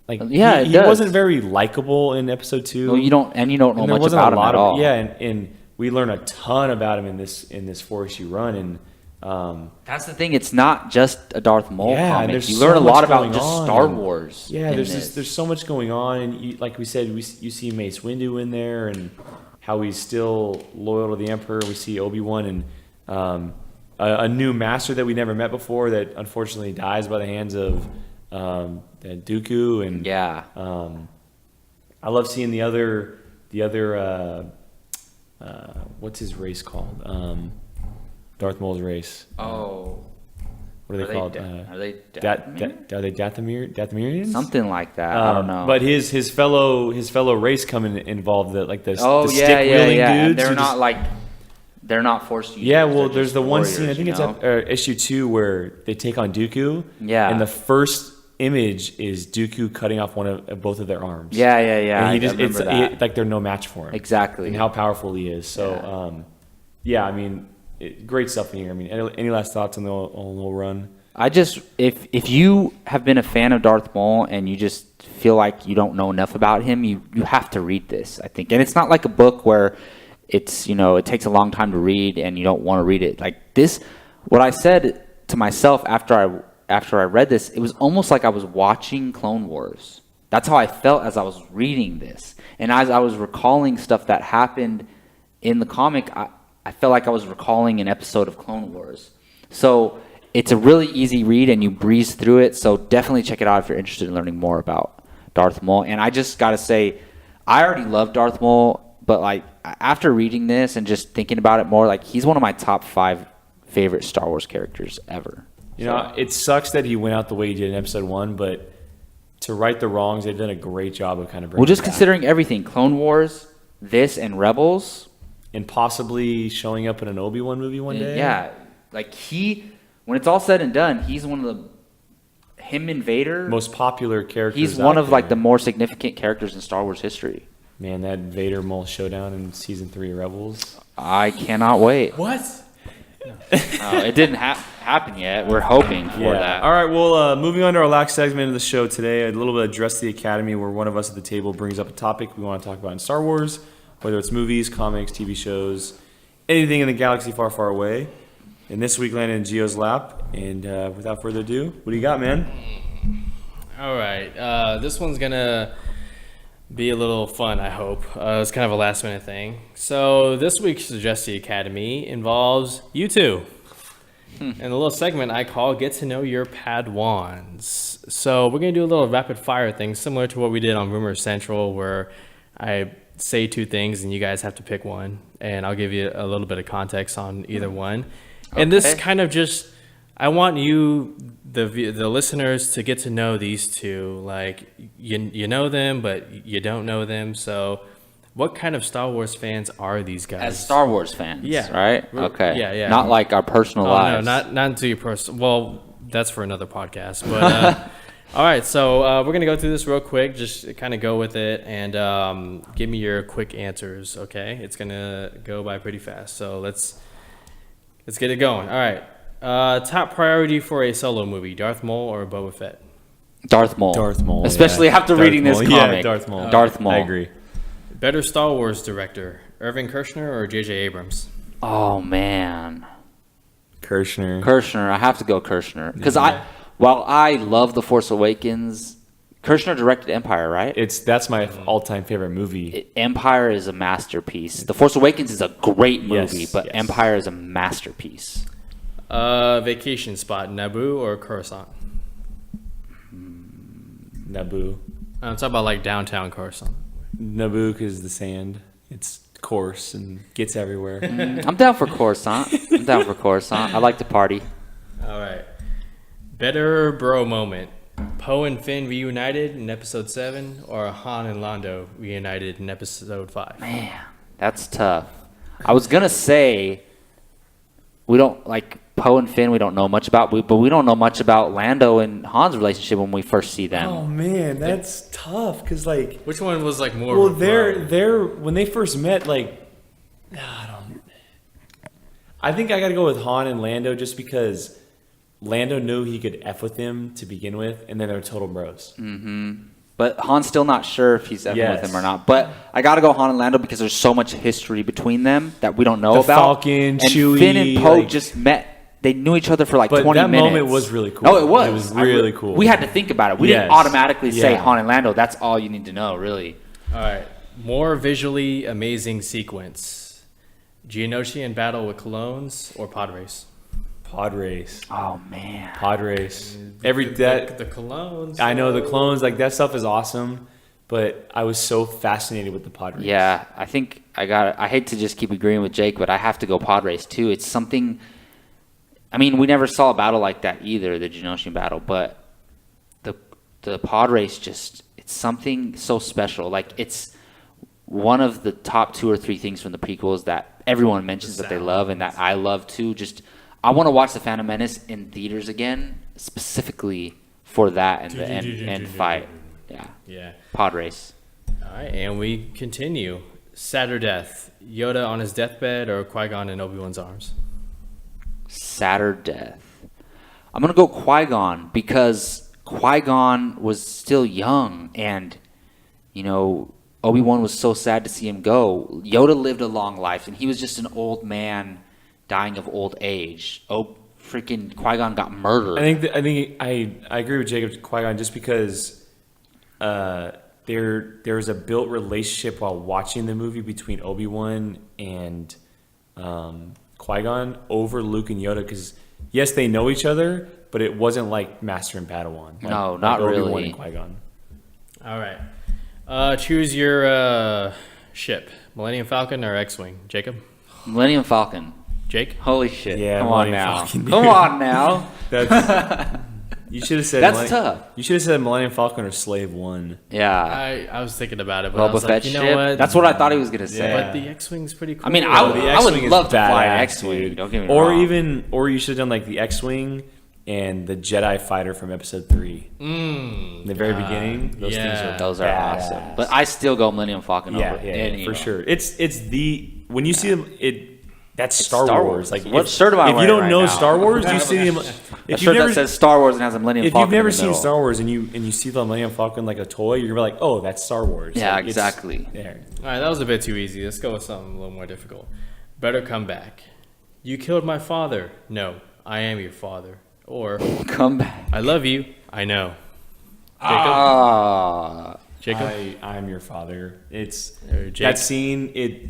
he wasn't very likable in Episode 2. No, you don't know much about him at all. And we learn a ton about him in this 4-issue run, and that's the thing. It's not just a Darth Maul comic. there's You so learn a much lot about going just on. Star Wars. Yeah, there's so much going on, and like we said, you see Mace Windu in there, and how he's still loyal to the Emperor. We see Obi-Wan and a new master that we never met before that unfortunately dies by the hands of and Dooku, and Yeah. I love seeing the other what's his race called? Darth Maul's race. Oh. What are they called? Are they Are they Dathomirians? something like that? I don't know. But his fellow race coming involved the Oh, stick wielding And dudes. they're not forced to use. Yeah, it. well, They're there's just the one warriors, scene, I think you it's know? issue 2, where they take on Dooku. Yeah. And the first image is Dooku cutting off both of their arms. Yeah. And he I remember that. like they're no match for him. Exactly. And how powerful he is. So, I mean, great stuff in here. I mean, any last thoughts on the little run? I just, if you have been a fan of Darth Maul and you just feel like you don't know enough about him, you have to read this, I think. And it's not like a book where it's, it takes a long time to read and you don't want to read it. Like this, what I said to myself after I read this, it was almost like I was watching Clone Wars. That's how I felt as I was reading this. And as I was recalling stuff that happened in the comic, I felt like I was recalling an episode of Clone Wars. So it's a really easy read and you breeze through it. So definitely check it out if you're interested in learning more about Darth Maul. And I just got to say, I already love Darth Maul, but like after reading this and just thinking about it more, like he's one of my top 5 favorite Star Wars characters ever. It sucks that he went out the way he did in episode 1, but to right the wrongs, they've done a great job of kind of bringing Well, just it back. considering everything, Clone Wars, this, and Rebels. And possibly showing up in an Obi-Wan movie one day. Yeah, like when it's all said and done, he's one of him and Vader. Most popular characters. He's one out of like there. the more significant characters in Star Wars history. Man, that Vader Maul showdown in season 3 of Rebels. I cannot wait. What? It didn't happen yet. We're hoping for that. All right, well, moving on to our last segment of the show today, a little bit of Address the Academy, where one of us at the table brings up a topic we want to talk about in Star Wars, whether it's movies, comics, TV shows, anything in the galaxy far, far away. And this week landed in Gio's lap. And without further ado, what do you got, man? All right. This one's going to be a little fun, I hope. It's kind of a last minute thing. So this week's Address the Academy involves you two. And the little segment I call Get to Know Your Padawans. So we're going to do a little rapid fire thing similar to what we did on Rumor Central, where I say 2 things and you guys have to pick one. And I'll give you a little bit of context on either one. And this kind of just, I want you, the listeners, to get to know these two. Like, you know them, but you don't know them. So what kind of Star Wars fans are these guys? As Star Wars fans, Yeah. right? Okay. Yeah. Not like our personal lives. No, not into your personal. Well, that's for another podcast. But all right, so we're gonna go through this real quick. Just kind of go with it and give me your quick answers. Okay, it's gonna go by pretty fast. So let's get it going. All right. Top priority for a solo movie: Darth Maul or Boba Fett? Darth Maul. Darth Maul. Especially after Darth reading this Maul. comic. Yeah, Darth Maul. Darth Maul. I agree. Better Star Wars director: Irving Kershner or J.J. Abrams? Oh man. Kershner. I have to go Kershner because while I love The Force Awakens, Kershner directed Empire, right? That's my all-time favorite movie. Empire is a masterpiece. The Force Awakens is a great movie, Yes, but yes. Empire is a masterpiece. Vacation spot: Naboo or Coruscant? Naboo. I'm talking about like downtown Coruscant. Naboo because the sand. It's coarse and gets everywhere. I'm down for Coruscant. I like to party. All right. Better bro moment: Poe and Finn reunited in episode 7, or Han and Lando reunited in episode 5? Man, that's tough. I was gonna say we don't like Poe and Finn. We don't know much about, but we don't know much about Lando and Han's relationship when we first see them. Oh man, that's tough because like. Which one was like more? Well, of a bro? they're when they first met, like, I think I got to go with Han and Lando just because Lando knew he could F with him to begin with, and then they're total bros. But Han's still not sure if he's ever Yes. with him or not. But I gotta go Han and Lando because there's so much history between them that we don't know The about. Falcon, and Chewie, Finn and Poe like- just met. They knew each other for like But 20 that minutes. moment was really cool. Oh, it was. It was really cool. We had to think about it. We didn't Yes. automatically say Yeah. Han and Lando. That's all you need to know, really. All right. More visually amazing sequence: Geonosis in battle with clones or pod race? Pod race. Oh man. Pod race. The colognes. I know the clones, like that stuff is awesome, but I was so fascinated with the pod race. Yeah, I think I hate to just keep agreeing with Jake, but I have to go pod race too. It's something. I mean, we never saw a battle like that either, the Geonosian battle, but the pod race it's something so special. Like it's one of the top 2 or 3 things from the prequels that everyone mentions that they love and that I love too. I want to watch The Phantom Menace in theaters again, specifically for that and the end fight. Yeah. Pod race. All right, and we continue. Sad or death? Yoda on his deathbed or Qui-Gon in Obi-Wan's arms? Sad or death? I'm going to go Qui-Gon because Qui-Gon was still young and, Obi-Wan was so sad to see him go. Yoda lived a long life and he was just an old man dying of old age. Freaking Qui-Gon got murdered. I agree with Jacob Qui-Gon just because there's a built relationship while watching the movie between Obi-Wan and Qui-Gon over Luke and Yoda because yes, they know each other, but it wasn't like Master and Padawan. No, not Obi-Wan really. and Qui-Gon. All right. Choose your ship. Millennium Falcon or X-Wing? Jacob? Millennium Falcon. Jake? Holy shit. Yeah, Come on Millennium now. Falcon, dude. Come on now. You should have said That's tough. You should have said Millennium Falcon or Slave One. Yeah. I was thinking about it, but I Boba was Fett like, you ship. know what? That's what I thought he was going to say. But the X-Wing's pretty cool. I mean, The I would X-Wing is love to fly an badass, X-Wing. dude. Don't get me wrong. Or you should have done like the X-Wing and the Jedi fighter from Episode 3. In the very beginning, those things are Those are badass. awesome. But I still go Millennium Falcon over any for of them. sure. It's when you see them, that's Star Star Wars. Wars. Like What shirt am I if you wearing don't right know now? Star Wars, you see them. A If shirt you've never that says Star Wars and has a Millennium if Falcon you've never in the seen middle. Star Wars and you see the Millennium Falcon like a toy, you're gonna be like, oh, that's Star Wars. Yeah, Like, it's exactly. there. All right, that was a bit too easy. Let's go with something a little more difficult. Better come back. You killed my father. No, I am your father. Or Come back. I love you. I know. Jacob? I'm your father. It's Jake? that scene.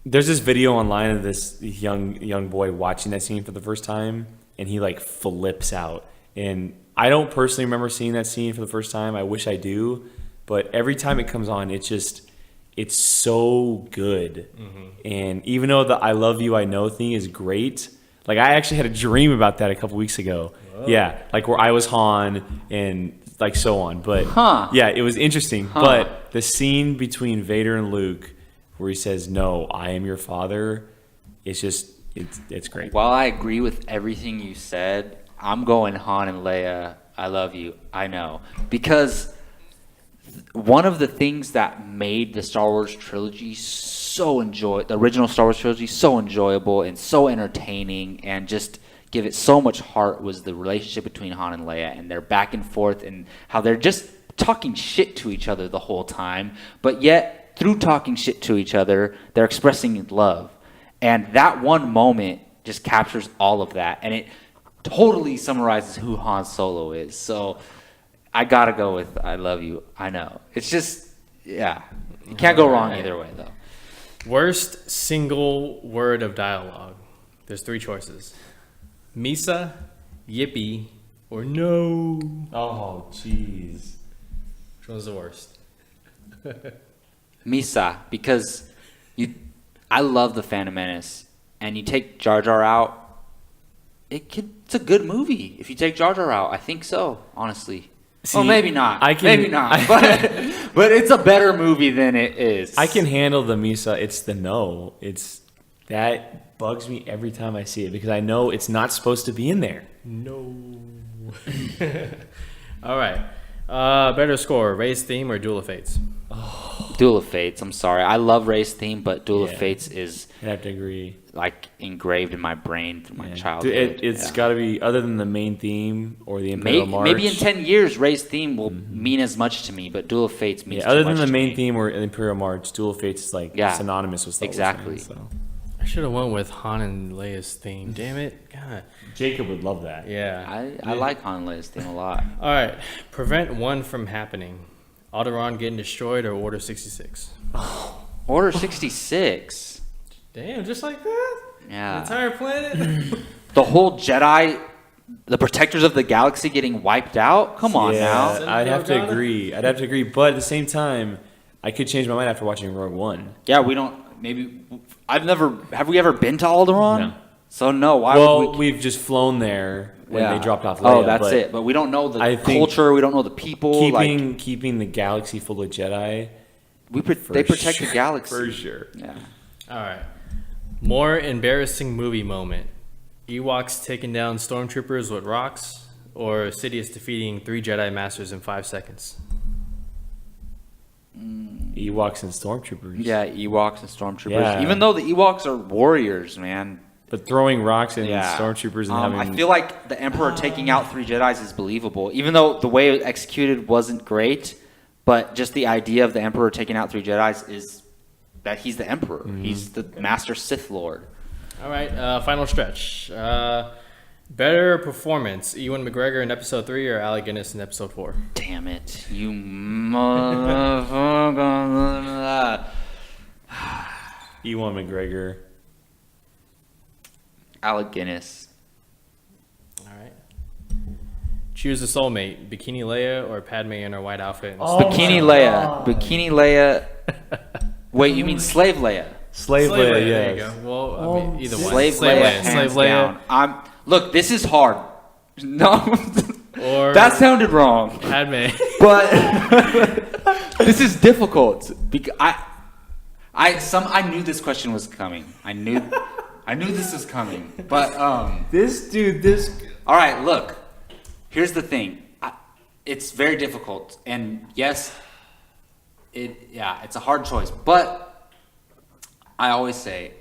There's this video online of this young boy watching that scene for the first time, and he like flips out. And I don't personally remember seeing that scene for the first time. I wish I do, but every time it comes on, it's so good. And even though the "I love you, I know" thing is great, like I actually had a dream about that a couple weeks ago. Whoa. Yeah, like where I was Han and like so on. But yeah, it was interesting. But the scene between Vader and Luke, where he says, "No, I am your father," it's great. While I agree with everything you said, I'm going Han and Leia. I love you. I know. Because one of the things that made the Star Wars trilogy the original Star Wars trilogy so enjoyable and so entertaining and just give it so much heart was the relationship between Han and Leia and their back and forth and how they're just talking shit to each other the whole time, but yet through talking shit to each other, they're expressing love. And that one moment just captures all of that. And it totally summarizes who Han Solo is. So I got to go with I love you. I know. It's just, yeah. You can't go wrong either way, though. Worst single word of dialogue. There's 3 choices. Misa, yippee, or no. Oh, jeez. Which one's the worst? Misa, because I love The Phantom Menace, and you take Jar Jar out, it's a good movie. If you take Jar Jar out, I think so, honestly. See, well, maybe not. maybe not. But it's a better movie than it is. I can handle the Misa. It's the no. That bugs me every time I see it because I know it's not supposed to be in there. No. All right. Better score, Rey's theme or Duel of Fates? Duel of Fates. I'm sorry. I love Rey's theme, but Duel of Fates is I have to agree. like engraved in my brain through my childhood. It's got to be other than the main theme or the Imperial March. Maybe in 10 years, Rey's theme will mean as much to me, but Duel of Fates means too other much than the to main me. theme or the Imperial March, Duel of Fates is like synonymous with Star Wars exactly. fans, so. I should have went with Han and Leia's theme. Damn it. God. Jacob would love that. Yeah. I like Han and Leia's theme a lot. All right. Prevent one from happening. Alderaan getting destroyed or Order 66? Order 66. Damn, just like that? Yeah. The entire planet? The whole Jedi, the protectors of the galaxy getting wiped out? Come on now. I'd have to agree. But at the same time, I could change my mind after watching Rogue One. Yeah, we don't. Maybe have we ever been to Alderaan? No. So no. Why Well, would we? we've just flown there when they dropped off Leia. Oh, that's it. But we don't know the I think culture. We don't know the people. Keeping the galaxy full of Jedi. They protect the galaxy for sure. Yeah. All right. More embarrassing movie moment: Ewoks taking down stormtroopers with rocks, or Sidious defeating 3 Jedi Masters in 5 seconds. Ewoks and stormtroopers. Yeah, Ewoks and stormtroopers. Yeah. Even though the Ewoks are warriors, man. But throwing rocks and stormtroopers and having... I feel like the Emperor taking out 3 Jedis is believable, even though the way it was executed wasn't great. But just the idea of the Emperor taking out 3 Jedis is that he's the Emperor. Mm-hmm. He's the Master Sith Lord. All right, final stretch. Better performance: Ewan McGregor in Episode 3 or Alec Guinness in Episode 4? Damn it, you motherfucker! Ewan McGregor. Alec Guinness. All right. Choose a soulmate: Bikini Leia or Padme in her white outfit. Bikini Leia. Bikini Leia. Wait, you mean Slave Leia? Slave Leia, There yes. you go. Well, I mean, either one. Slave Leia, hands down. Look, this is hard. No, Or that sounded wrong. Padme. But this is difficult because I knew this question was coming. I knew this was coming. But This all right, look. Here's the thing. It's very difficult, and yes, it's a hard choice. But I always say,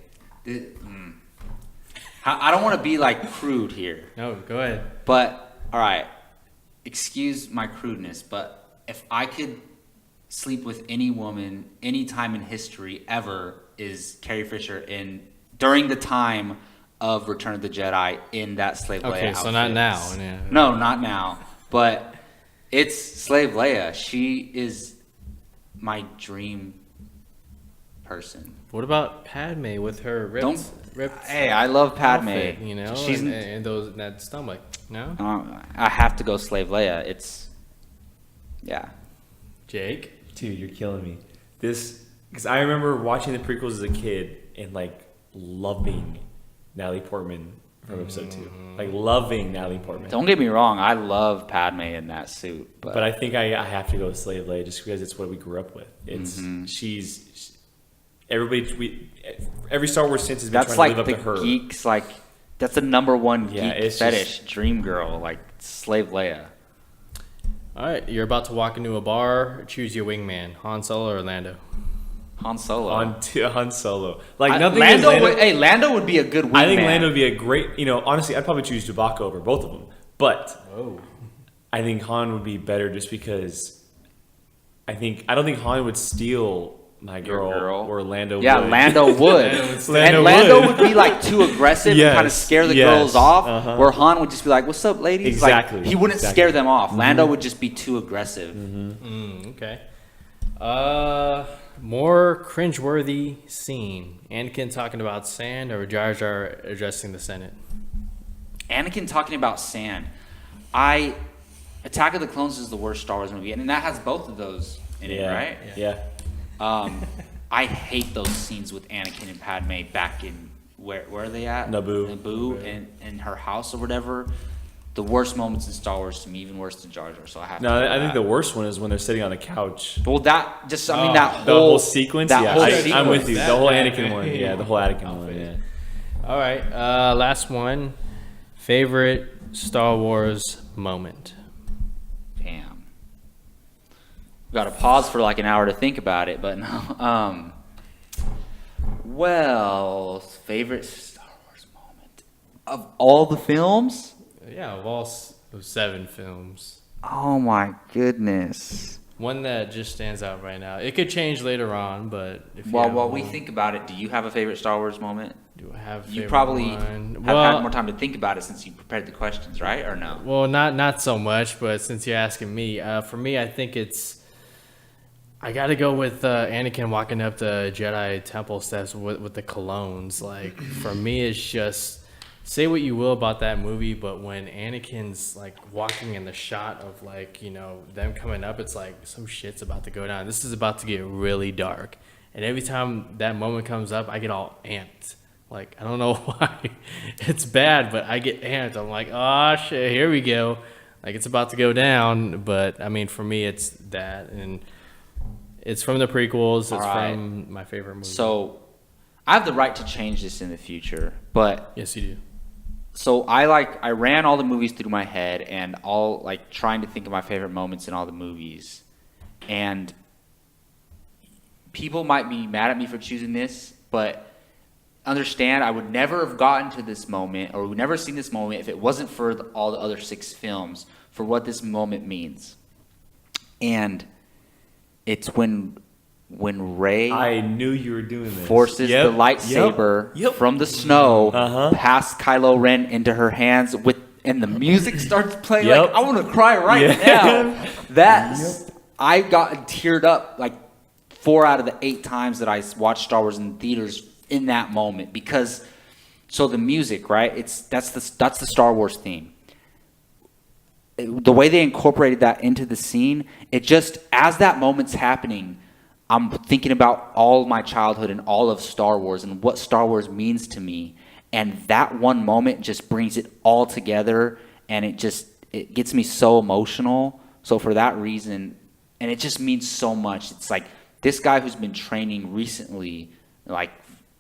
I don't want to be like crude here. No, go ahead. But all right, excuse my crudeness, but if I could sleep with any woman any time in history ever, is Carrie Fisher during the time of Return of the Jedi in that Slave Leia outfit. Okay, so not now. Yeah. No, not now. But it's Slave Leia. She is my dream person. What about Padme with her ripped? Hey, I love Padme. Outfit, you know, she's and that stomach. No, I have to go Slave Leia. Yeah. Jake. Dude, you're killing me. Because I remember watching the prequels as a kid and like loving Natalie Portman from Episode 2. Like loving Natalie Portman. Don't get me wrong, I love Padme in that suit, but I think I have to go with Slave Leia just because it's what we grew up with. It's every Star Wars since has been trying to live up to her. Geeks, like that's the number one geek fetish, just, dream girl, like Slave Leia. All right, you're about to walk into a bar. Choose your wingman: Han Solo or Lando. Han Solo. Han Solo. Like nothing. Lando would be a good wingman. I think Lando would be a great. Honestly, I'd probably choose Chewbacca over both of them. But I think Han would be better just because I don't think Han would steal my girl. Or Lando. Yeah, would. Lando would. Lando would be like too aggressive and kind of scare the girls off. Where Han would just be like, "What's up, ladies?" Exactly. Like, he wouldn't scare them off. Lando would just be too aggressive. Okay. More cringeworthy scene: Anakin talking about sand or Jar Jar addressing the Senate? Anakin talking about sand. Attack of the Clones is the worst Star Wars movie, and that has both of those in it, right? Yeah. I hate those scenes with Anakin and Padme back in where are they at? Naboo. and her house or whatever. The worst moments in Star Wars to me, even worse than Jar Jar. So I have. No, I think the worst one is when they're sitting on the couch. Well, that The whole sequence. I'm with you. The whole Anakin one. Yeah, the whole Anakin one. Yeah. All right. Last one. Favorite Star Wars moment? Damn. Got to pause for like an hour to think about it, but no. Well, favorite Star Wars moment of all the films? Yeah, of all 7 films. Oh my goodness. One that just stands out right now. It could change later on, but if while we think about it, do you have a favorite Star Wars moment? Do I have a favorite You probably one? have had more time to think about it since you prepared the questions, right? Or no? Well, not so much, but since you're asking me, for me, I think I got to go with Anakin walking up the Jedi Temple steps with the colognes. Like, for me, it's just say what you will about that movie, but when Anakin's like walking in the shot of like, them coming up, it's like some shit's about to go down. This is about to get really dark. And every time that moment comes up, I get all amped. Like, I don't know why. It's bad, but I get amped. I'm like, oh shit, here we go. Like, it's about to go down. But I mean, for me, it's that, and it's from the prequels. It's from my favorite movie. So I have the right to change this in the future, but yes, you do. So I ran all the movies through my head and all like trying to think of my favorite moments in all the movies. And people might be mad at me for choosing this, but understand I would never have gotten to this moment or would never seen this moment if it wasn't for all the other 6 films for what this moment means. And it's when Rey I knew you were doing this. forces the lightsaber from the snow past Kylo Ren into her hands and the music starts playing. Like, I want to cry now. I got teared up like 4 out of the 8 times that I watched Star Wars in theaters in that moment, because the music, right? That's the Star Wars theme. The way they incorporated that into the scene, it just, as that moment's happening, I'm thinking about all my childhood and all of Star Wars and what Star Wars means to me. And that one moment just brings it all together, and it gets me so emotional. So for that reason, and it just means so much. It's like this guy who's been training recently, like,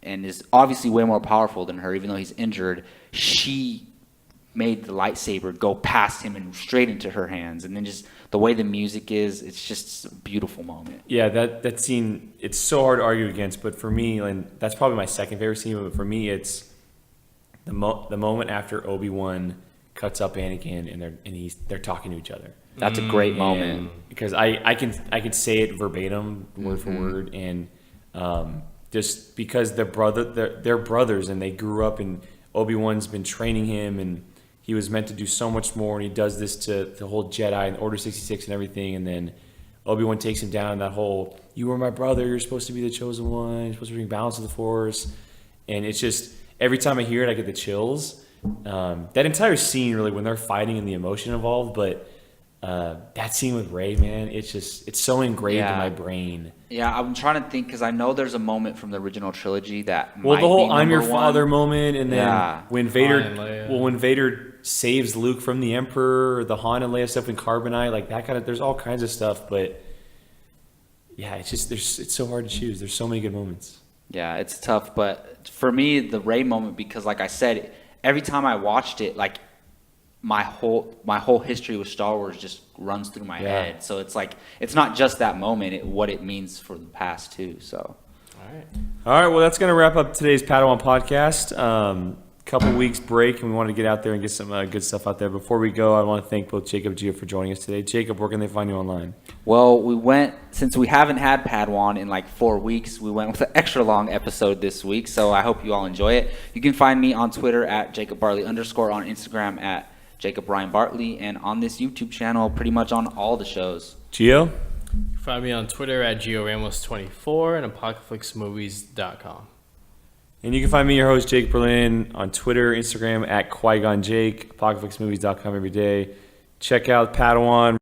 and is obviously way more powerful than her, even though he's injured, she made the lightsaber go past him and straight into her hands. And then just the way the music is, it's just a beautiful moment. Yeah, that scene, it's so hard to argue against, but for me, and that's probably my second favorite scene, but for me, it's the moment after Obi-Wan cuts up Anakin and they're talking to each other. That's a great moment. Because I can say it verbatim, word for word, and just because they're brothers and they grew up, and Obi-Wan's been training him, and he was meant to do so much more, and he does this to the whole Jedi and Order 66 and everything, and then Obi-Wan takes him down that whole, you were my brother, you're supposed to be the chosen one, you're supposed to bring balance to the Force, and it's just, every time I hear it, I get the chills. That entire scene, really, when they're fighting and the emotion involved, but that scene with Rey, man, it's so engraved in my brain. Yeah, I'm trying to think, because I know there's a moment from the original trilogy that the whole "I'm your one. father" moment, and then when Vader saves Luke from the Emperor, the Han and Leia stuff in Carbonite, like that kind of. There's all kinds of stuff, but yeah, it's so hard to choose. There's so many good moments. Yeah, it's tough, but for me, the Rey moment, because like I said, every time I watched it, like my whole history with Star Wars just runs through my head. So it's like, it's not just that moment, what it means for the past too. So all right, well, that's going to wrap up today's Padawan podcast. Couple weeks break, and we wanted to get out there and get some good stuff out there. Before we go, I want to thank both Jacob and Gio for joining us today. Jacob, where can they find you online? Well, since we haven't had Padawan in like 4 weeks, we went with an extra long episode this week, so I hope you all enjoy it. You can find me on Twitter at @JacobBartley_, on Instagram at Jacob Ryan Bartley, and on this YouTube channel, pretty much on all the shows. Gio? You can find me on Twitter at GioRamos24 and apocalypsemovies.com. And you can find me, your host, Jake Berlin, on Twitter, Instagram, at Qui-Gon Jake, apocalypsemovies.com every day. Check out Padawan.